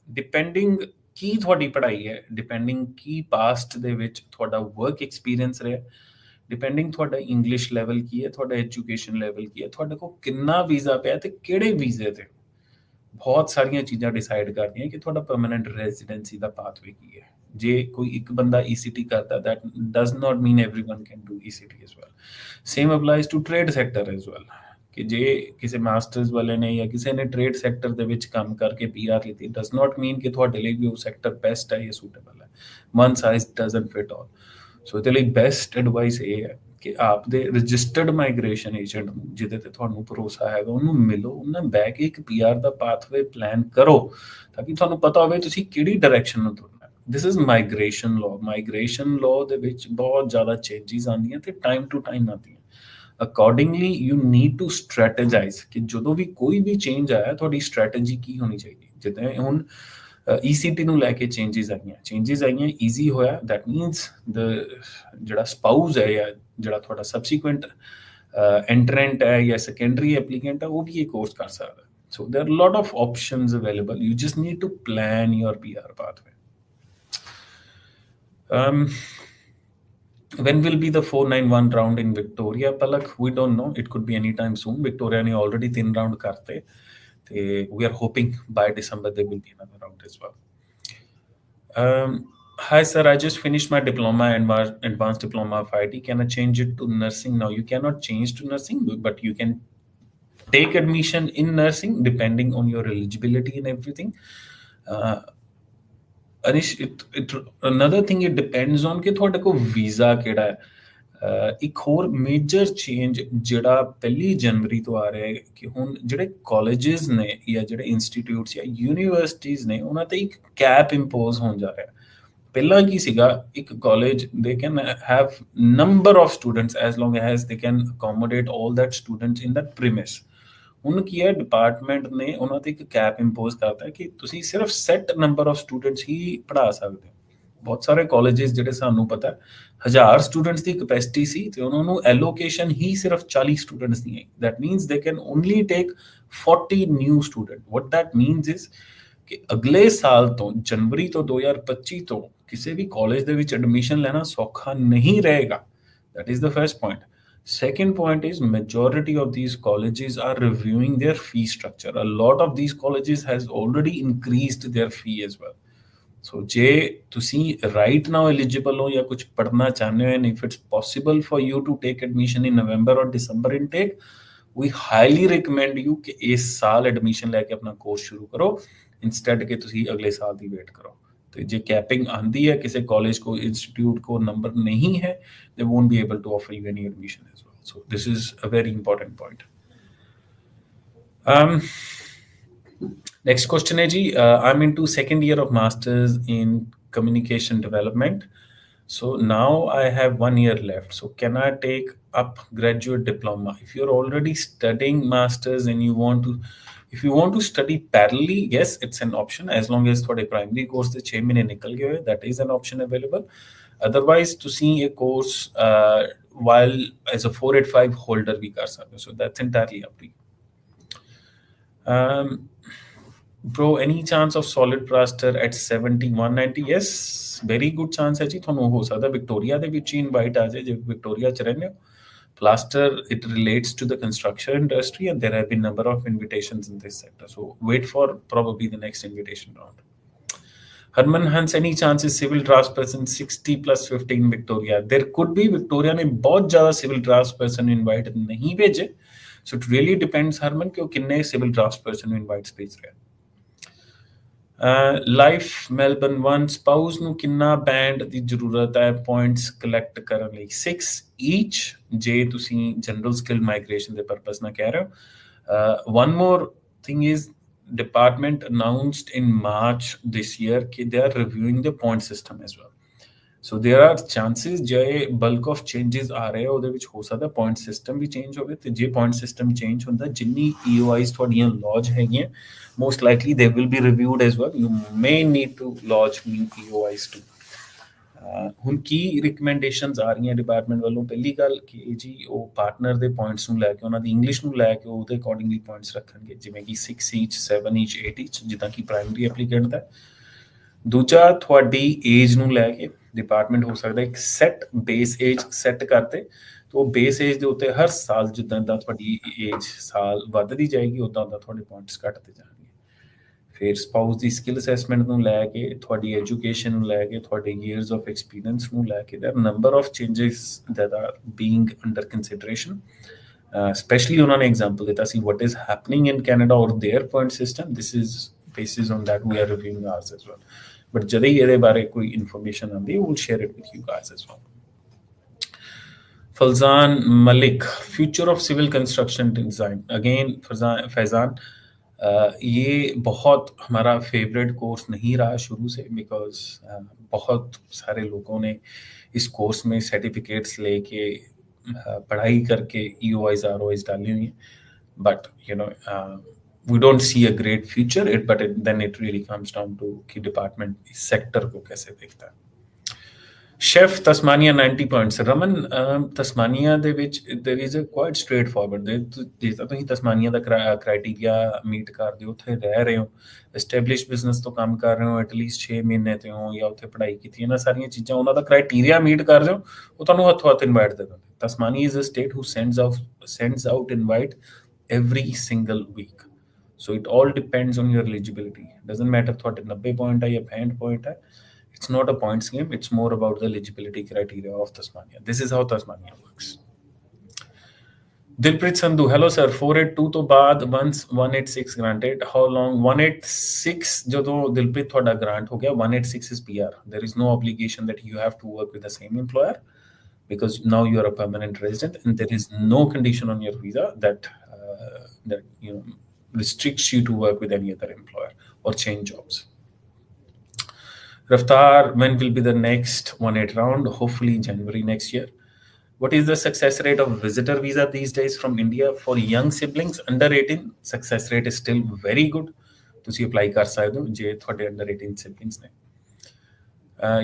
ਡਿਪੈਂਡਿੰਗ ਕੀ ਤੁਹਾਡੀ ਪੜ੍ਹਾਈ ਹੈ, ਡਿਪੈਂਡਿੰਗ ਕੀ ਪਾਸਟ ਦੇ ਵਿੱਚ ਤੁਹਾਡਾ ਵਰਕ ਐਕਸਪੀਰੀਅੰਸ ਰਿਹਾ, ਡਿਪੈਂਡਿੰਗ ਤੁਹਾਡਾ ਇੰਗਲਿਸ਼ ਲੈਵਲ ਕੀ ਹੈ, ਤੁਹਾਡਾ ਐਜੂਕੇਸ਼ਨ ਲੈਵਲ ਕੀ ਹੈ, ਤੁਹਾਡੇ ਕੋਲ ਕਿੰਨਾ ਵੀਜ਼ਾ ਪਿਆ ਤੇ ਕਿਹੜੇ ਵੀਜ਼ੇ ਤੇ, ਬਹੁਤ ਸਾਰੀਆਂ ਚੀਜ਼ਾਂ ਡਿਸਾਈਡ ਕਰਦੀਆਂ ਕਿ ਤੁਹਾਡਾ ਪਰਮਨੈਂਟ ਰੈਜ਼ੀਡੈਂਸੀ ਦਾ ਪਾਥਵੇ ਕੀ ਹੈ. ਜੇ ਕੋਈ ਇੱਕ ਬੰਦਾ ECT ਕਰਦਾ, that does not mean everyone can do ECT as well. Same applies to trade sector as well. ਕਿ ਜੇ ਕਿਸੇ ਮਾਸਟਰਸ ਵਾਲੇ ਨੇ ਜਾਂ ਕਿਸੇ ਨੇ ਟ੍ਰੇਡ ਸੈਕਟਰ ਦੇ ਵਿੱਚ ਕੰਮ ਕਰਕੇ PR ਲਿੱਤੀ, ਡਸ ਨਾਟ ਮੀਨ ਕਿ ਤੁਹਾਡੇ ਲਈ ਵੀ ਉਹ ਸੈਕਟਰ ਬੈਸਟ ਹੈ ਜਾਂ ਸੂਟੇਬਲ ਹੈ. ਵਨ ਸਾਈਜ਼ ਡਜ਼ਨਟ ਫਿਟ ਆਲ. ਸੋ ਇਹਦੇ ਲਈ ਬੈਸਟ ਐਡਵਾਈਸ ਇਹ ਹੈ ਕਿ ਆਪ ਦੇ ਰਜਿਸਟਰਡ ਮਾਈਗ੍ਰੇਸ਼ਨ ਏਜੰਟ ਨੂੰ, ਜਿਹਦੇ ਤੇ ਤੁਹਾਨੂੰ ਭਰੋਸਾ ਹੈਗਾ, ਉਹਨੂੰ ਮਿਲੋ, ਉਹਨਾਂ ਬਹਿ ਕੇ ਇੱਕ PR ਦਾ ਪਾਥਵੇ ਪਲਾਨ ਕਰੋ, ਤਾਂ ਕਿ ਤੁਹਾਨੂੰ ਪਤਾ ਹੋਵੇ ਤੁਸੀਂ ਕਿਹੜੀ ਡਾਇਰੈਕਸ਼ਨ ਨੂੰ ਤੁਰਨਾ. This is migration law. Migration law ਦੇ ਵਿੱਚ ਬਹੁਤ ਜ਼ਿਆਦਾ ਚੇਂਜਿਸ ਆਉਂਦੀਆਂ ਤੇ ਟਾਈਮ ਟੂ ਟਾਈਮ ਆਉਂਦੀਆਂ. ਅਕੋਰਡਿੰਗਲੀ ਯੂ ਨੀਡ ਟੂ ਸਟ੍ਰੈਟੇਜਾਈਜ਼ ਕਿ ਜਦੋਂ ਵੀ ਕੋਈ ਵੀ ਚੇਂਜ ਆਇਆ ਤੁਹਾਡੀ ਸਟ੍ਰੈਟੇਜੀ ਕੀ ਹੋਣੀ ਚਾਹੀਦੀ. ਜਿੱਦਾਂ ਹੁਣ ECT ਨੂੰ ਲੈ ਕੇ ਚੇਂਜਿਸ ਆਈਆਂ, ਈਜ਼ੀ ਹੋਇਆ, ਦੈਟ ਮੀਨਸ ਜਿਹੜਾ ਸਪਾਊਸ ਹੈ ਜਾਂ ਜਿਹੜਾ ਤੁਹਾਡਾ ਸਬਸੀਕੁਐਂਟ ਐਂਟਰੈਂਟ ਹੈ ਜਾਂ ਸੈਕੰਡਰੀ ਐਪਲੀਕੈਂਟ ਹੈ, ਉਹ ਵੀ ਇਹ ਕੋਰਸ ਕਰ ਸਕਦਾ. So there are lot of options available. You just need to plan your PR pathway. When will be the 491 round in Victoria? Palak, we don't know. It could be anytime soon. Victoria ne already 3 round karte. We are hoping by December there will be another round as well. Hi sir, I just finished my diploma and advanced diploma of IT. Can I change it to nursing now? You cannot change to nursing, but you can take admission in nursing depending on your eligibility and everything. Anish, another thing, it depends on ਕਿ ਤੁਹਾਡੇ ਕੋਲ visa ਕਿਹੜਾ ਹੈ. ਇੱਕ ਹੋਰ major change ਜਿਹੜਾ 1 ਜਨਵਰੀ ਤੋਂ ਆ ਰਿਹਾ ਹੈ ਕਿ ਹੁਣ ਜਿਹੜੇ ਕਾਲਜਿਸ ਨੇ ਜਾਂ ਜਿਹੜੇ ਇੰਸਟੀਟਿਊਟਸ ਜਾਂ ਯੂਨੀਵਰਸਿਟੀਜ਼ ਨੇ, ਉਹਨਾਂ ਤੇ ਇੱਕ ਕੈਪ ਇੰਪੋਜ਼ ਹੋਣ ਜਾ ਰਿਹਾ. ਪਹਿਲਾਂ ਕੀ ਸੀਗਾ, ਇੱਕ ਕਾਲਜ ਦੇ can have number of students as long as they can accommodate all that students in that premise. ਹੁਣ ਕੀ ਹੈ, ਡਿਪਾਰਟਮੈਂਟ ਨੇ ਉਹਨਾਂ ਤੇ ਇੱਕ ਕੈਪ ਇੰਪੋਜ਼ ਕਰਤਾ ਕਿ ਤੁਸੀਂ ਸਿਰਫ ਸੈਟ ਨੰਬਰ ਆਫ ਸਟੂਡੈਂਟਸ ਹੀ ਪੜ੍ਹਾ ਸਕਦੇ ਹੋ. ਬਹੁਤ ਸਾਰੇ ਕਾਲਜਿਸ ਜਿਹੜੇ ਸਾਨੂੰ ਪਤਾ 1000 ਸਟੂਡੈਂਟਸ ਦੀ ਕਪੈਸਿਟੀ ਸੀ ਤੇ ਉਹਨਾਂ ਨੂੰ ਐਲੋਕੇਸ਼ਨ ਹੀ ਸਿਰਫ 40 ਸਟੂਡੈਂਟਸ ਦੀ ਹੈ. That means they can only take 40 new student. What that means is ਕਿ ਅਗਲੇ ਸਾਲ ਤੋਂ, ਜਨਵਰੀ ਤੋਂ 2025 ਤੋਂ ਕਿਸੇ ਵੀ ਕਾਲਜ ਦੇ ਵਿੱਚ ਐਡਮਿਸ਼ਨ ਲੈਣਾ ਸੌਖਾ ਨਹੀਂ ਰਹੇਗਾ. That is the first point. Second point is majority of these colleges are reviewing their fee structure. A lot of these colleges has already increased their fee as well. So ਜੇ ਤੁਸੀਂ right now eligible ਹੋ ਜਾਂ ਕੁਝ ਪੜ੍ਹਨਾ ਚਾਹੁੰਦੇ ਹੋ, and if it's possible for you to take admission in November or December intake, we highly recommend you ਕਿ ਇਸ ਸਾਲ ਐਡਮਿਸ਼ਨ ਲੈ ਕੇ ਆਪਣਾ ਕੋਰਸ ਸ਼ੁਰੂ ਕਰੋ, instead ਕਿ ਤੁਸੀਂ ਅਗਲੇ ਸਾਲ ਦੀ ਵੇਟ ਕਰੋ. ਤੇ ਜੇ ਕੈਪਿੰਗ ਆਂਦੀ ਹੈ, ਕਿਸੇ ਕਾਲਜ ਕੋ, ਇੰਸਟੀट्यूट को नंबर नहीं है, they won't be able to offer you any admission as well. So this is a very important point. Next question है जी, I'm into second year of masters in communication development. So now I have 1 year left. So can I take up graduate diploma? If you're already studying masters and you want to, If you want to study parallelly, yes, it's an option, as long as ਤੁਹਾਡੇ primary course ਦੇ 6 ਮਹੀਨੇ ਨਿਕਲ ਗਏ ਹੋਏ, that is an option available. Otherwise ਤੁਸੀਂ ਇਹ course while as a 485 holder ਵੀ ਕਰ ਸਕਦੇ ਹੋ, so that's entirely up to you. Bro, any chance of solid plaster at 7190? Yes, very good chance ਹੈ ਜੀ, ਤੁਹਾਨੂੰ ਹੋ ਸਕਦਾ ਵਿਕਟੋਰੀਆ ਦੇ ਵਿੱਚ ਹੀ ਇਨਵਾਈਟ ਆ ਜਾਏ, ਜੇ ਵਿਕਟੋਰੀਆ ਚ ਰਹਿੰਦੇ ਹੋ. Plaster, it relates to the construction industry, and there have been number of invitations in this sector. So wait for probably the next invitation round. Harman Hans, any chances civil draftsperson 60 plus 15 Victoria? There could be. Victoria ने बहुत ज़्यादा civil draftsperson invite नहीं भेजे. So it really depends, Harman, कि वो किन्ने civil draftsperson invites भेज रहे हैं. ਲਾਈਫ ਮੈਲਬਨ 1 ਸਪਾਊਸ ਨੂੰ ਕਿੰਨਾ ਬੈਂਡ ਦੀ ਜ਼ਰੂਰਤ ਹੈ ਪੁਆਇੰਟਸ ਕਲੈਕਟ ਕਰਨ ਲਈ? 6 ਈਚ, ਜੇ ਤੁਸੀਂ ਜਨਰਲ ਸਕਿੱਲ ਮਾਈਗ੍ਰੇਸ਼ਨ ਦੇ ਪਰਪਸ ਨਾਲ ਕਹਿ ਰਹੇ ਹੋ. One more thing is, department announced in March this year that they are reviewing the point system as well. So there are chances ਜੇ bulk of changes ਆ ਰਹੇ ਉਹਦੇ ਵਿੱਚ ਹੋ ਸਕਦਾ point system ਵੀ change ਹੋਵੇ, ਤੇ ਜੇ point system change ਹੁੰਦਾ, ਜਿੰਨੀ EOIs ਤੁਹਾਡੀਆਂ lodge ਹੈਗੀਆਂ, most likely they will be reviewed as well. You may need to lodge new EOIs too. ਹੁਣ ਕੀ ਰਿਕਮੈਂਡੇਸ਼ਨਸ ਆ ਰਹੀਆਂ ਡਿਪਾਰਟਮੈਂਟ ਵੱਲੋਂ? ਪਹਿਲੀ ਗੱਲ ਕਿ ਜੀ ਉਹ ਪਾਰਟਨਰ ਦੇ ਪੁਆਇੰਟਸ ਨੂੰ ਲੈ ਕੇ, ਉਹਨਾਂ ਦੀ ਇੰਗਲਿਸ਼ ਨੂੰ ਲੈ ਕੇ ਉਹਦੇ ਅਕੋਰਡਿੰਗਲੀ ਪੁਆਇੰਟਸ ਰੱਖਣਗੇ, ਜਿਵੇਂ ਕਿ 6 ਈਚ, 7 ਈਚ, 8 ਈਚ, ਜਿੱਦਾਂ ਕਿ ਪ੍ਰਾਇਮਰੀ ਐਪਲੀਕੈਂਟ ਦਾ. ਦੂਜਾ, ਤੁਹਾਡੀ ਏਜ ਨੂੰ ਲੈ ਕੇ ਡਿਪਾਰਟਮੈਂਟ ਹੋ ਸਕਦਾ ਇੱਕ ਸੈੱਟ ਬੇਸ ਏਜ ਸੈੱਟ ਕਰਤੇ, ਤਾਂ ਉਹ ਬੇਸ ਏਜ ਦੇ ਉੱਤੇ ਹਰ ਸਾਲ ਜਿੱਦਾਂ ਦਾ ਤੁਹਾਡੀ ਏਜ ਸਾਲ ਵੱਧਦੀ ਜਾਏਗੀ, ਉੱਦਾਂ ਉੱਦਾਂ ਤੁਹਾਡੇ ਪੁਆਇੰਟਸ ਘੱਟਦੇ ਜਾਣਗੇ. ਫਿਰ ਸਪਾਊਸ ਦੀ ਸਕਿੱਲ ਅਸੈਸਮੈਂਟ ਨੂੰ ਲੈ ਕੇ, ਤੁਹਾਡੀ ਐਜੂਕੇਸ਼ਨ ਨੂੰ ਲੈ ਕੇ, ਤੁਹਾਡੇ ਈਅਰਸ ਆਫ ਐਕਸਪੀਰੀਅੰਸ ਨੂੰ ਲੈ ਕੇ, there are number of changes that are being under consideration. Especially ਉਹਨਾਂ ਨੇ ਐਗਜ਼ਾਮਪਲ ਦਿੱਤਾ ਸੀ what is happening in Canada or their point system. This is basis on that we are reviewing ours as well. But ਜਦੋਂ ਹੀ ਇਹਦੇ ਬਾਰੇ ਕੋਈ information ਆਉਂਦੀ, we will share it with you guys as well. Falzan Malik, future of civil construction design. Again, Faizan, ये बहुत हमारा favourite course नहीं रहा शुरू से, बिकॉज बहुत सारे लोगों ने इस कोर्स में सर्टिफिकेट्स लेके पढ़ाई करके EOIs ROIs डाली हुई हैं, but you know we don't see a great future it, but then it really comes down to कि डिपार्टमेंट इस सेक्टर को कैसे देखता है. Chef Tasmania 90 points. Raman, Tasmania ਦੇ ਵਿੱਚ there is a quite straightforward, ਜੇ ਤੁਸੀਂ ਤਸਮਾਨੀਆ ਦਾ ਕ੍ਰਾਈਟੇਰੀਆ ਮੀਟ ਕਰਦੇ ਹੋ, ਉੱਥੇ ਰਹਿ ਰਹੇ ਹੋ, ਐਸਟੈਬਲਿਸ਼ ਬਿਜ਼ਨਸ ਤੋਂ ਕੰਮ ਕਰ ਰਹੇ ਹੋ, ਐਟਲੀਸਟ 6 ਮਹੀਨੇ ਤੇ ਹੋ, ਜਾਂ ਉੱਥੇ ਪੜ੍ਹਾਈ ਕੀਤੀ, ਇਹਨਾਂ ਸਾਰੀਆਂ ਚੀਜ਼ਾਂ ਉਹਨਾਂ ਦਾ ਕ੍ਰਾਈਟੇਰੀਆ ਮੀਟ ਕਰ ਰਹੇ ਹੋ, ਉਹ ਤੁਹਾਨੂੰ ਹੱਥੋਂ ਹੱਥ ਇਨਵਾਈਟ ਦੇ ਦਿੰਦੇ. Tasmania is a state who sends out invite every single week. So it all depends on your eligibility. Doesn't matter ਤੁਹਾਡੇ 90 point ਹੈ ਜਾਂ 65 point ਹੈ. It's not a points game. It's more about the eligibility criteria of Tasmania. This is how Tasmania works. Dilpreet Sandhu, hello sir. 482 ਤੋਂ ਬਾਅਦ once 186 granted, how long? 186 ਜਦੋਂ ਦਿਲਪ੍ਰੀਤ ਤੁਹਾਡਾ grant ਹੋ ਗਿਆ, 186 is PR. There is no obligation that you have to work with the same employer, because now you are a permanent resident, and there is no condition on your visa that you know restricts you to work with any other employer or change jobs. Raftar, when will be the next 1/8 round? Hopefully January next year. What is the success rate of visitor visa these days from India for young siblings under 18? Success rate is still very good. ਤੁਸੀਂ apply ਕਰ ਸਕਦੇ ਹੋ ਜੇ ਤੁਹਾਡੇ under 18 siblings ਨੇ.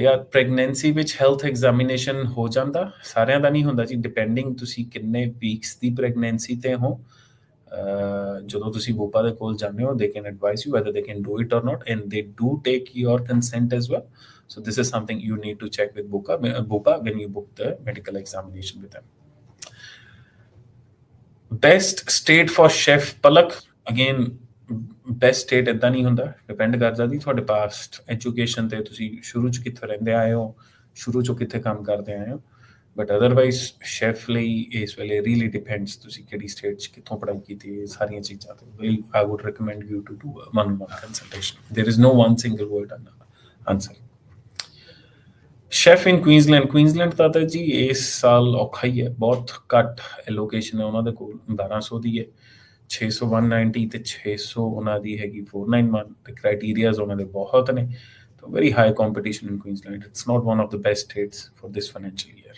ਜਾਂ pregnancy ਵਿੱਚ health examination ਹੋ ਜਾਂਦਾ? ਸਾਰਿਆਂ ਦਾ ਨਹੀਂ ਹੁੰਦਾ ਜੀ, ਡਿਪੈਂਡਿੰਗ ਤੁਸੀਂ ਕਿੰਨੇ ਵੀਕਸ ਦੀ ਪ੍ਰੈਗਨੈਂਸੀ ਤੇ ਹੋ. ਜਦੋਂ ਤੁਸੀਂ ਬੂਪਾ ਦੇ ਕੋਲ ਜਾਂਦੇ ਹੋ, they can advise you whether they can do it or not, and they do take your consent as well. So this is something you need to check with Bupa when you book the medical examination with them. Best state for chef, Palak. Again, best state ਇੱਦਾਂ ਨਹੀਂ ਹੁੰਦਾ, depend ਕਰਦਾ ਜੀ ਤੁਹਾਡੇ past education ਤੇ, ਤੁਸੀਂ ਸ਼ੁਰੂ ਚ ਕਿੱਥੇ ਰਹਿੰਦੇ ਆਏ ਹੋ, ਸ਼ੁਰੂ ਚੋਂ ਕਿੱਥੇ ਕੰਮ ਕਰਦੇ ਆਏ ਹੋ. ਬਟ ਅਦਰਵਾਈਜ਼ ਸ਼ੈਫ ਲਈ ਇਸ ਵੇਲੇ ਰੀਲੀ ਡਿਪੈਂਡਸ ਤੁਸੀਂ ਕਿਹੜੀ ਸਟੇਟ 'ਚ ਕਿੱਥੋਂ ਪੜ੍ਹਾਈ ਕੀਤੀ, ਸਾਰੀਆਂ ਚੀਜ਼ਾਂ ਤੇ. I would recommend you to do a one-on-one consultation. There is no one single word answer. Chef in Queensland ਦਾ ਤਾਂ ਜੀ ਇਸ ਸਾਲ ਔਖਾ ਹੀ ਹੈ, ਬਹੁਤ ਘੱਟ ਐਲੋਕੇਸ਼ਨ ਹੈ ਉਹਨਾਂ ਦੇ ਕੋਲ. 1200 ਦੀ ਹੈ, 600 190 ਤੇ 600 ਉਹਨਾਂ ਦੀ ਹੈਗੀ 491, ਤੇ ਕ੍ਰਾਈਟੀਰੀਆਜ਼ ਉਹਨਾਂ ਦੇ ਬਹੁਤ ਨੇ. So very high competition in Queensland. It's not one of the best states for this financial year.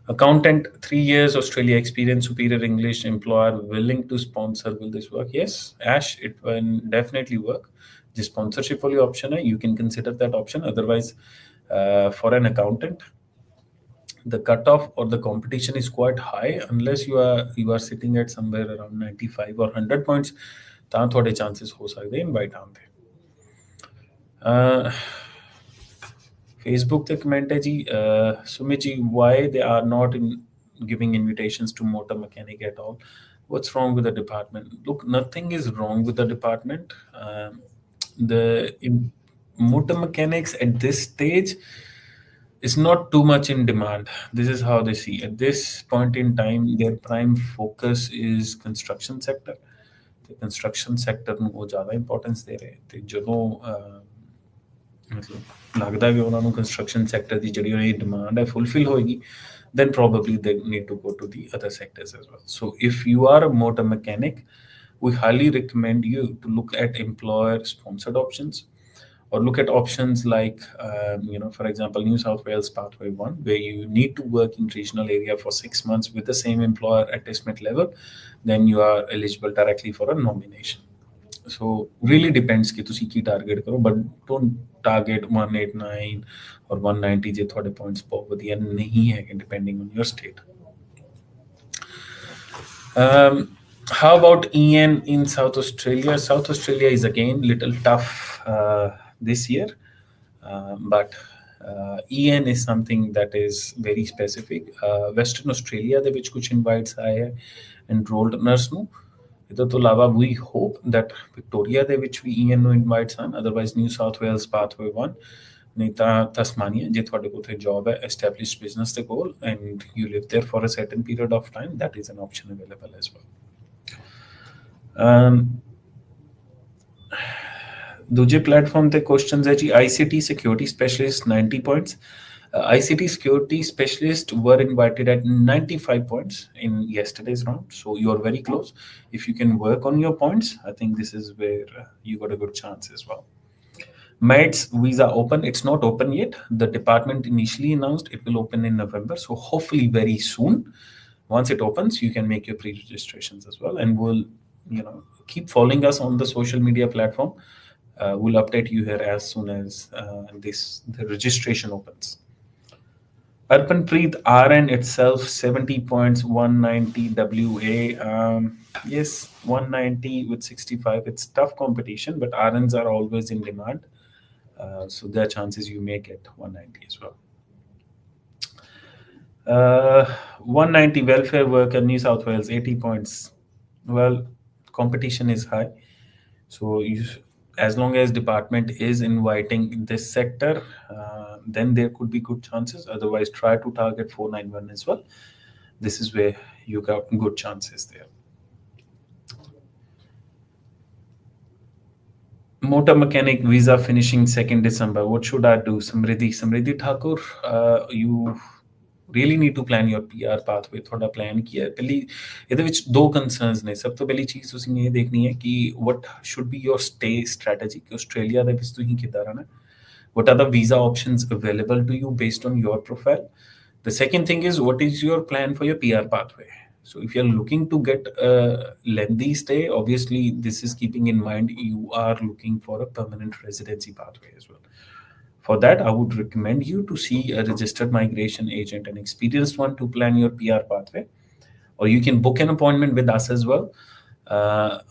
Accountant, 3 years Australia experience, superior English, employer willing to sponsor. Will this work? Yes, Ash, it will definitely work. The sponsorship only option, you can consider that option. Otherwise, for an accountant, the cutoff or the competition is quite high. Unless you are sitting at somewhere around 95 or 100 points, ਤਾਂ ਤੁਹਾਡੇ chances ਹੋ ਸਕਦੇ invite ਆਉਣ ਦੇ। Facebook ਤੇ comment ਹੈ ਜੀ, ਸੁਮਿਤ ਜੀ, why they are not giving invitations to motor mechanic at all? What's wrong with the department? Look, nothing is wrong with the department. The motor mechanics at this stage is not too much in demand. This is how they see. At this point in time, their prime focus is construction sector. The construction sector ਨੂੰ ਉਹ ਜ਼ਿਆਦਾ importance ਦੇ ਰਹੇ ਤੇ ਜਦੋਂ ਮਤਲਬ ਲੱਗਦਾ ਕਿ ਉਹਨਾਂ ਨੂੰ ਕੰਸਟਰਕਸ਼ਨ ਸੈਕਟਰ ਦੀ ਜਿਹੜੀ ਉਹਨਾਂ ਦੀ ਡਿਮਾਂਡ ਹੈ ਫੁੱਲਫਿਲ ਹੋਏਗੀ, then probably they need to go to the other sectors as well. So if you are a motor mechanic, we highly recommend you to look at employer sponsored options, or look at options like, for example, New South Wales Pathway 1, where you need to work in regional area for 6 months with the same employer at estimate level. Then you are eligible directly for a nomination. So really depends कि ਤੁਸੀਂ ਕੀ target ਕਰੋ, but don't target 189 or 190 ਜੇ ਤੁਹਾਡੇ points ਬਹੁਤ ਵਧੀਆ ਨਹੀਂ ਹੈਗੇ, depending on your state. How about EN in South Australia? South Australia is again little tough this year, but EN is something that is very specific. Western Australia ਦੇ ਵਿੱਚ ਕੁਝ invites ਆਏ ਹੈ enrolled nurse ਨੂੰ। ਇਹਦੇ ਤੋਂ ਇਲਾਵਾ we hope that Victoria ਦੇ ਵਿੱਚ ਵੀ EN ਨੂੰ invites ਹਨ, otherwise New South Wales Pathway 1, ਨਹੀਂ ਤਾਂ Tasmania ਜੇ ਤੁਹਾਡੇ ਕੋਲ ਉੱਥੇ job ਹੈ established business ਦੇ ਕੋਲ and you live there for a certain period of time, that is an option available as well. ਦੂਜੇ ਪਲੇਟਫਾਰਮ ਤੇ ਕੁਐਸਚਨਸ ਹੈ ਜੀ, ICT security specialist 90 points. ICT security specialists were invited at 95 points in yesterday's round, so you are very close. If you can work on your points, I think this is where you got a good chance as well. MEDS visa open, it's not open yet. The department initially announced it will open in November, so hopefully very soon. Once it opens, you can make your pre-registrations as well, and we'll keep following us on the social media platform. We'll update you here as soon as the registration opens. Arpanpreet RN itself 70 points, 190 WA. Yes, 190 with 65. It's tough competition, but RNs are always in demand. So there are chances you may get 190 as well. 190 welfare worker, New South Wales, 80 points. Well, competition is high. So as long as department is inviting this sector, then there could be good chances. Otherwise, try to target 491 as well. This is where you got good chances there. Motor mechanic visa finishing 2nd December. What should I do? Samriddhi Thakur, you really need to plan your PR pathway. ਤੁਹਾਡਾ plan ਕੀ ਹੈ? ਪਹਿਲੀ ਇਹਦੇ ਵਿੱਚ ਦੋ concerns ਨੇ। ਸਭ ਤੋਂ ਪਹਿਲੀ ਚੀਜ਼ ਤੁਸੀਂ ਇਹ ਦੇਖਣੀ ਹੈ ਕਿ what should be your stay strategy, ਕਿ ਆਸਟ੍ਰੇਲੀਆ ਦੇ ਵਿੱਚ ਤੁਸੀਂ ਕਿੱਦਾਂ ਰਹਿਣਾ। What are the visa options available to you based on your profile? The second thing is, what is your plan for your PR pathway? So if you're looking to get a lengthy stay, obviously this is keeping in mind you are looking for a permanent residency pathway as well. For that, I would recommend you to see a registered migration agent, an experienced one, to plan your PR pathway. Or you can book an appointment with us as well.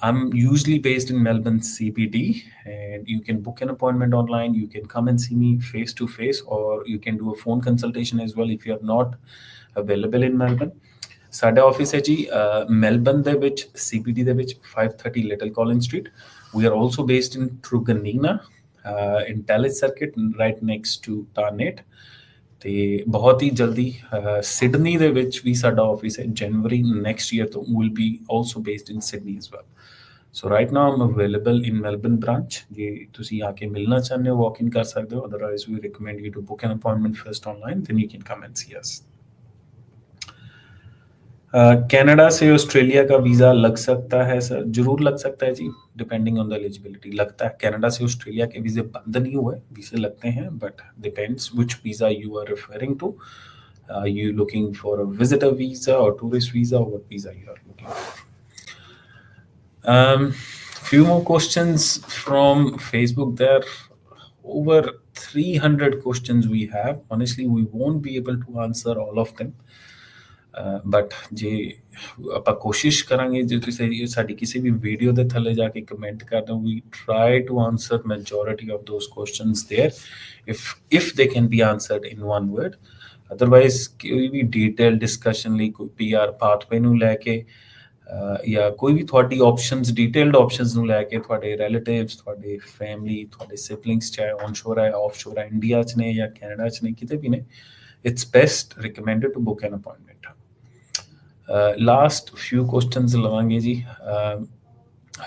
I'm usually based in Melbourne CBD, and you can book an appointment online. You can come and see me face to face, or you can do a phone consultation as well if you are not available in Melbourne. Sada office hai ji Melbourne ਦੇ ਵਿੱਚ CBD ਦੇ ਵਿੱਚ 530 Little Collins Street. We are also based in Truganina, in Tallis Circuit, right next to Tarnet. ਤੇ ਬਹੁਤ ਹੀ ਜਲਦੀ Sydney ਦੇ ਵਿੱਚ ਵੀ ਸਾਡਾ ਆਫਿਸ ਹੈ। ਜਨਵਰੀ ਨੈਕਸਟ ਈਅਰ ਤੋਂ will be also based in Sydney as well. So right now I'm available in Melbourne branch. ਜੇ ਤੁਸੀਂ ਆ ਕੇ ਮਿਲਣਾ ਚਾਹੁੰਦੇ ਹੋ, walk in ਕਰ ਸਕਦੇ ਹੋ। Otherwise we recommend you to book an appointment first online, then you can come and see us. Canada से ऑस्ट्रेलिया का वीज़ा लग सकता है सर? जरूर लग सकता है जी, डिपेंडिंग ऑन द एलिजिबिलिटी। लगता है, कनाडा से ऑस्ट्रेलिया के वीज़े बंद नहीं हुए, वीज़े लगते हैं, but depends which visa you are referring to. Are you looking for a visitor visa or tourist visa, or what visa you are looking for? Few more questions from Facebook. There over 300 questions we have. Honestly, we won't be able to answer all of them. But ਜੇ ਆਪਾਂ ਕੋਸ਼ਿਸ਼ ਕਰਾਂਗੇ, ਜੇ ਤੁਸੀਂ ਸਾਡੀ ਕਿਸੇ ਵੀ video ਦੇ ਥੱਲੇ ਜਾ ਕੇ ਕਮੈਂਟ ਕਰਦੇ ਹੋ, we try to answer majority of those questions there if they can be answered in one word. Otherwise ਕੋਈ ਵੀ ਡਿਟੇਲ ਡਿਸਕਸ਼ਨ ਲਈ ਕੋਈ ਪੀਆਰ ਪਾਥਵੇ ਨੂੰ ਲੈ ਕੇ ਜਾਂ ਕੋਈ ਵੀ ਤੁਹਾਡੀ ਆਪਸ਼ਨਸ, ਡਿਟੇਲਡ ਆਪਸ਼ਨਸ ਨੂੰ ਲੈ ਕੇ, ਤੁਹਾਡੇ ਰਿਲੇਟਿਵਸ, ਤੁਹਾਡੇ ਫੈਮਿਲੀ, ਤੁਹਾਡੇ ਸਿਬਲਿੰਗਸ, ਚਾਹੇ ਔਨਸ਼ੋਰ ਹੈ, ਆਫਸ਼ੋਰ ਹੈ, ਇੰਡੀਆ 'ਚ ਨੇ ਜਾਂ ਕੈਨੇਡਾ 'ਚ ਨੇ, ਕਿਤੇ ਵੀ ਨੇ, it's best recommended to book an appointment. Last few questions ਲਵਾਂਗੇ ਜੀ।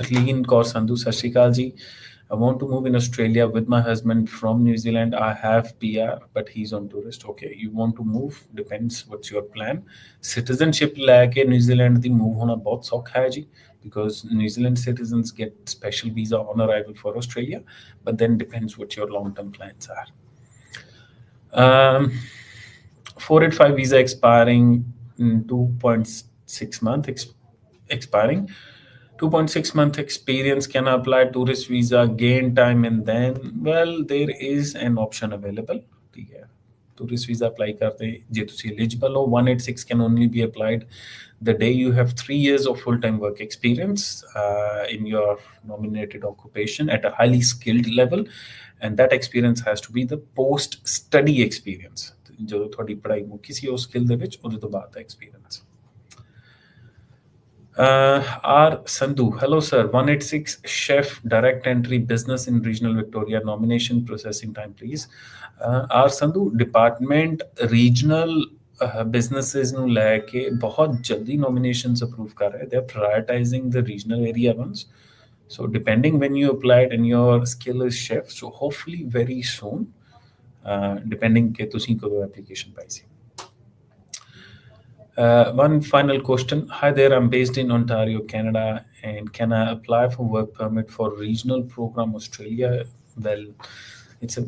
ਹਰਲੀਨ ਕੌਰ ਸੰਧੂ, ਸਤਿ ਸ਼੍ਰੀ ਅਕਾਲ ਜੀ। I want to move in Australia with my husband from New Zealand. I have PR, but he's on tourist. Okay, you want to move? Depends what's your plan. Citizenship ਲੈ ਕੇ New Zealand ਦੀ move ਹੋਣਾ ਬਹੁਤ ਸੌਖਾ ਹੈ ਜੀ, because New Zealand citizens get special visa on arrival for Australia, but then depends what your long-term plans are. 485 visa expiring in 2.6 month expiring. 2.6 month experience can apply tourist visa, gain time, and then, well, there is an option available. ठीक है, tourist visa apply करते जे तुसी eligible हो, 186 can only be applied the day you have 3 years of full-time work experience in your nominated occupation at a highly skilled level, and that experience has to be the post study experience. ਜਦੋਂ ਤੁਹਾਡੀ ਪੜ੍ਹਾਈ ਮੁੱਕੀ ਸੀ ਉਸ skill ਦੇ ਵਿੱਚ, ਉਹਦੇ ਤੋਂ ਬਾਅਦ ਦਾ experience. R Sandhu, hello sir, 186 chef direct entry business in regional Victoria, nomination processing time please. R Sandhu, department regional businesses ਨੂੰ ਲੈ ਕੇ ਬਹੁਤ ਜਲਦੀ nominations approve ਕਰ ਰਹੇ। They are prioritizing the regional area ones. So depending when you applied and your skill is chef, so hopefully very soon, depending ਕਿ ਤੁਸੀਂ ਕਦੋਂ application Bhai C. One final question. Hi there, I'm based in Ontario, Canada, and can I apply for work permit for regional program Australia? Well, it's a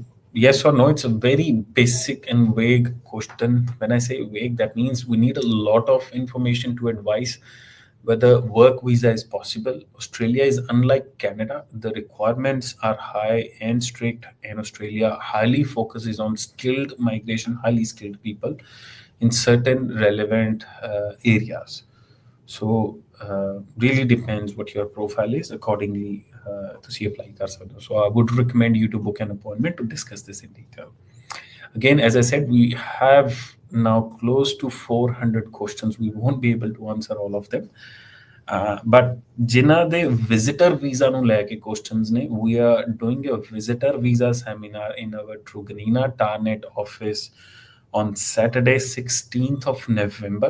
yes or no. It's a very basic and vague question. When I say vague, that means we need a lot of information to advise whether work visa is possible. Australia is unlike Canada. The requirements are high and strict, and Australia highly focuses on skilled migration, highly skilled people in certain relevant areas. So really depends what your profile is, accordingly ਤੁਸੀਂ apply ਕਰ ਸਕਦੇ ਹੋ. So I would recommend you to book an appointment to discuss this in detail. Again, as I said, we have now close to 400 questions. We won't be able to answer all of them. But ਜਿਨ੍ਹਾਂ ਦੇ visitor visa ਨੂੰ ਲੈ ਕੇ questions ਨੇ, we are doing a visitor visa seminar in our Truganina Tarnet office on Saturday, 16th of November.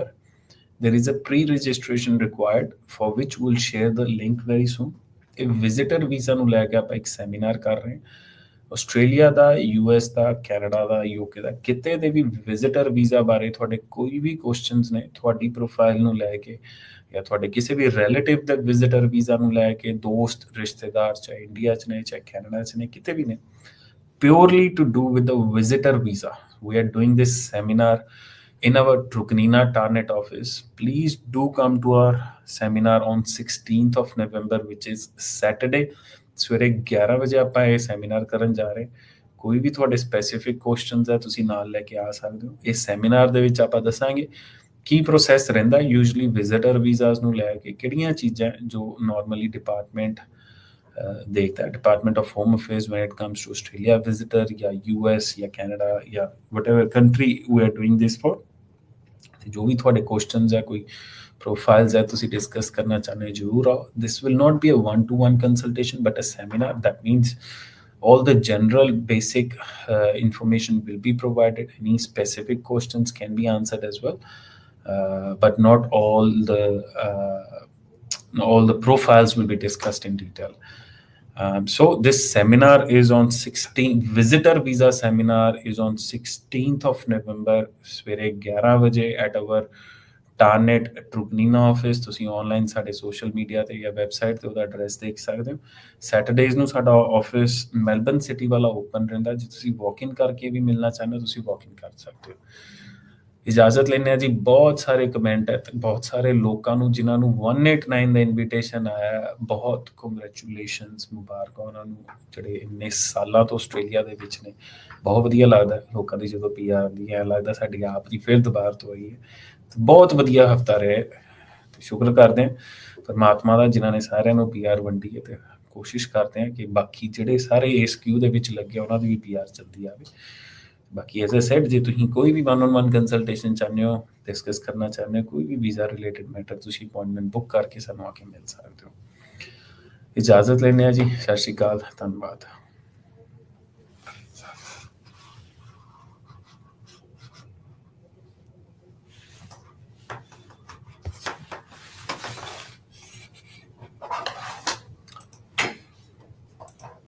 There is a pre-registration required, for which we'll share the link very soon. A visitor visa ਨੂੰ ਲੈ ਕੇ ਆਪਾਂ ਇੱਕ seminar ਕਰ ਰਹੇ ਹਾਂ। Australia ਦਾ, US ਦਾ, Canada ਦਾ, UK ਦਾ, ਕਿਤੇ ਦੇ ਵੀ visitor visa ਬਾਰੇ ਤੁਹਾਡੇ ਕੋਈ ਵੀ ਕੁਐਸਚਨਸ ਨੇ, ਤੁਹਾਡੀ ਪ੍ਰੋਫਾਈਲ ਨੂੰ ਲੈ ਕੇ, ਜਾਂ ਤੁਹਾਡੇ ਕਿਸੇ ਵੀ ਰਿਲੇਟਿਵ ਦਾ ਵਿਜ਼ਿਟਰ ਵੀਜ਼ਾ ਨੂੰ ਲੈ ਕੇ, ਦੋਸਤ, ਰਿਸ਼ਤੇਦਾਰ, ਚਾਹੇ ਇੰਡੀਆ 'ਚ ਨੇ, ਚਾਹੇ ਕੈਨੇਡਾ 'ਚ ਨੇ, ਕਿਤੇ ਵੀ ਨੇ, purely to do with the visitor visa. We are doing this seminar in our Truganina Tarnet office. Please do come to our seminar on 16th of November, which is Saturday. ਸਵੇਰੇ 11 ਵਜੇ ਆਪਾਂ ਇਹ seminar ਕਰਨ ਜਾ ਰਹੇ। ਕੋਈ ਵੀ ਤੁਹਾਡੇ specific questions ਹੈ, ਤੁਸੀਂ ਨਾਲ ਲੈ ਕੇ ਆ ਸਕਦੇ ਹੋ। ਇਸ ਸੈਮੀਨਾਰ ਦੇ ਵਿੱਚ ਆਪਾਂ ਦੱਸਾਂਗੇ ਕੀ ਪ੍ਰੋਸੈਸ ਰਹਿੰਦਾ ਯੂਜੂਅਲੀ ਵਿਜ਼ਿਟਰ ਵੀਜ਼ਾਸ ਨੂੰ ਲੈ ਕੇ, ਕਿਹੜੀਆਂ ਚੀਜ਼ਾਂ ਜੋ ਨਾਰਮਲੀ ਡਿਪਾਰਟਮੈਂਟ देखता है, department of home affairs when it comes to Australia visitor, या US या कनाडा, या whatever country we are doing this for. जो भी थोड़े क्वेश्चंस है, कोई प्रोफाइल्स है, तुसी डिस्कस करना चाहते जरूर आओ। This will not be a 1-to-1 consultation but a seminar. That means all the general basic information will be provided. Any specific questions can be answered as well, but not all the profiles will be discussed in detail. So this seminar is on 16th, visitor visa seminar is on 16th of November, ਸਵੇਰੇ 11 ਵਜੇ at our Tarnet Truganina office. ਤੁਸੀਂ online ਸਾਡੇ social media ਤੇ ਜਾਂ website ਤੇ ਉਹਦਾ address ਦੇਖ ਸਕਦੇ ਹੋ। ਸੈਟਰਡੇਜ਼ ਨੂੰ ਸਾਡਾ ਆਫਿਸ ਮੈਲਬਨ ਸਿਟੀ ਵਾਲਾ ਓਪਨ ਰਹਿੰਦਾ। ਜੇ ਤੁਸੀਂ ਵਾਕ ਇਨ ਕਰਕੇ ਵੀ ਮਿਲਣਾ ਚਾਹੁੰਦੇ ਹੋ, ਤੁਸੀਂ ਵਾਕ ਇਨ ਕਰ ਸਕਦੇ ਹੋ। ਇਜਾਜ਼ਤ ਲੈਂਦੇ ਹਾਂ ਜੀ। ਬਹੁਤ ਸਾਰੇ ਕਮੈਂਟ ਹੈ ਤੇ ਬਹੁਤ ਸਾਰੇ ਲੋਕਾਂ ਨੂੰ ਜਿਨ੍ਹਾਂ ਨੂੰ 189 ਦਾ ਇਨਵੀਟੇਸ਼ਨ ਆਇਆ ਹੈ, ਬਹੁਤ ਕੰਗ੍ਰੈਚੁਲੇਸ਼ਨਸ, ਮੁਬਾਰਕਾਂ ਉਹਨਾਂ ਨੂੰ ਜਿਹੜੇ ਇੰਨੇ ਸਾਲਾਂ ਤੋਂ ਆਸਟ੍ਰੇਲੀਆ ਦੇ ਵਿੱਚ ਨੇ। ਬਹੁਤ ਵਧੀਆ ਲੱਗਦਾ ਲੋਕਾਂ ਦੀ ਜਦੋਂ ਪੀਆਰ ਆਉਂਦੀ ਹੈ, ਲੱਗਦਾ ਸਾਡੀ ਆਪ ਦੀ ਫਿਰ ਦੁਬਾਰਾ ਤੋਂ ਆਈ ਹੈ। ਤੇ ਬਹੁਤ ਵਧੀਆ ਹਫਤਾ ਰਿਹਾ ਤੇ ਸ਼ੁਕਰ ਕਰਦੇ ਹਾਂ ਪਰਮਾਤਮਾ ਦਾ ਜਿਨ੍ਹਾਂ ਨੇ ਸਾਰਿਆਂ ਨੂੰ ਪੀਆਰ ਵੰਡੀ ਹੈ, ਤੇ ਕੋਸ਼ਿਸ਼ ਕਰਦੇ ਹਾਂ ਕਿ ਬਾਕੀ ਜਿਹੜੇ ਸਾਰੇ ਇਸ ਕਿਊ ਦੇ ਵਿੱਚ ਲੱਗੇ ਉਹਨਾਂ ਦੀ ਵੀ ਪੀਆਰ ਜਲਦੀ ਆਵੇ। ਬਾਕੀ ਐਜ਼ ਅ ਸੈਡ, ਜੇ ਤੁਸੀਂ ਕੋਈ ਵੀ 1-on-1 ਕੰਸਲਟੇਸ਼ਨ ਚਾਹੁੰਦੇ ਹੋ, ਡਿਸਕਸ ਕਰਨਾ ਚਾਹੁੰਦੇ ਹੋ, ਕੋਈ ਵੀ ਵੀਜ਼ਾ ਰਿਲੇਟਡ ਮੈਟਰ, ਤੁਸੀਂ ਅਪਾਇੰਟਮੈਂਟ ਬੁੱਕ ਕਰਕੇ ਸਾਨੂੰ ਆ ਕੇ ਮਿਲ ਸਕਦੇ ਹੋ। ਇਜਾਜ਼ਤ ਲੈਂਦੇ ਹਾਂ ਜੀ। ਸਤਿ ਸ਼੍ਰੀ ਅਕਾਲ, ਧੰਨਵਾਦ।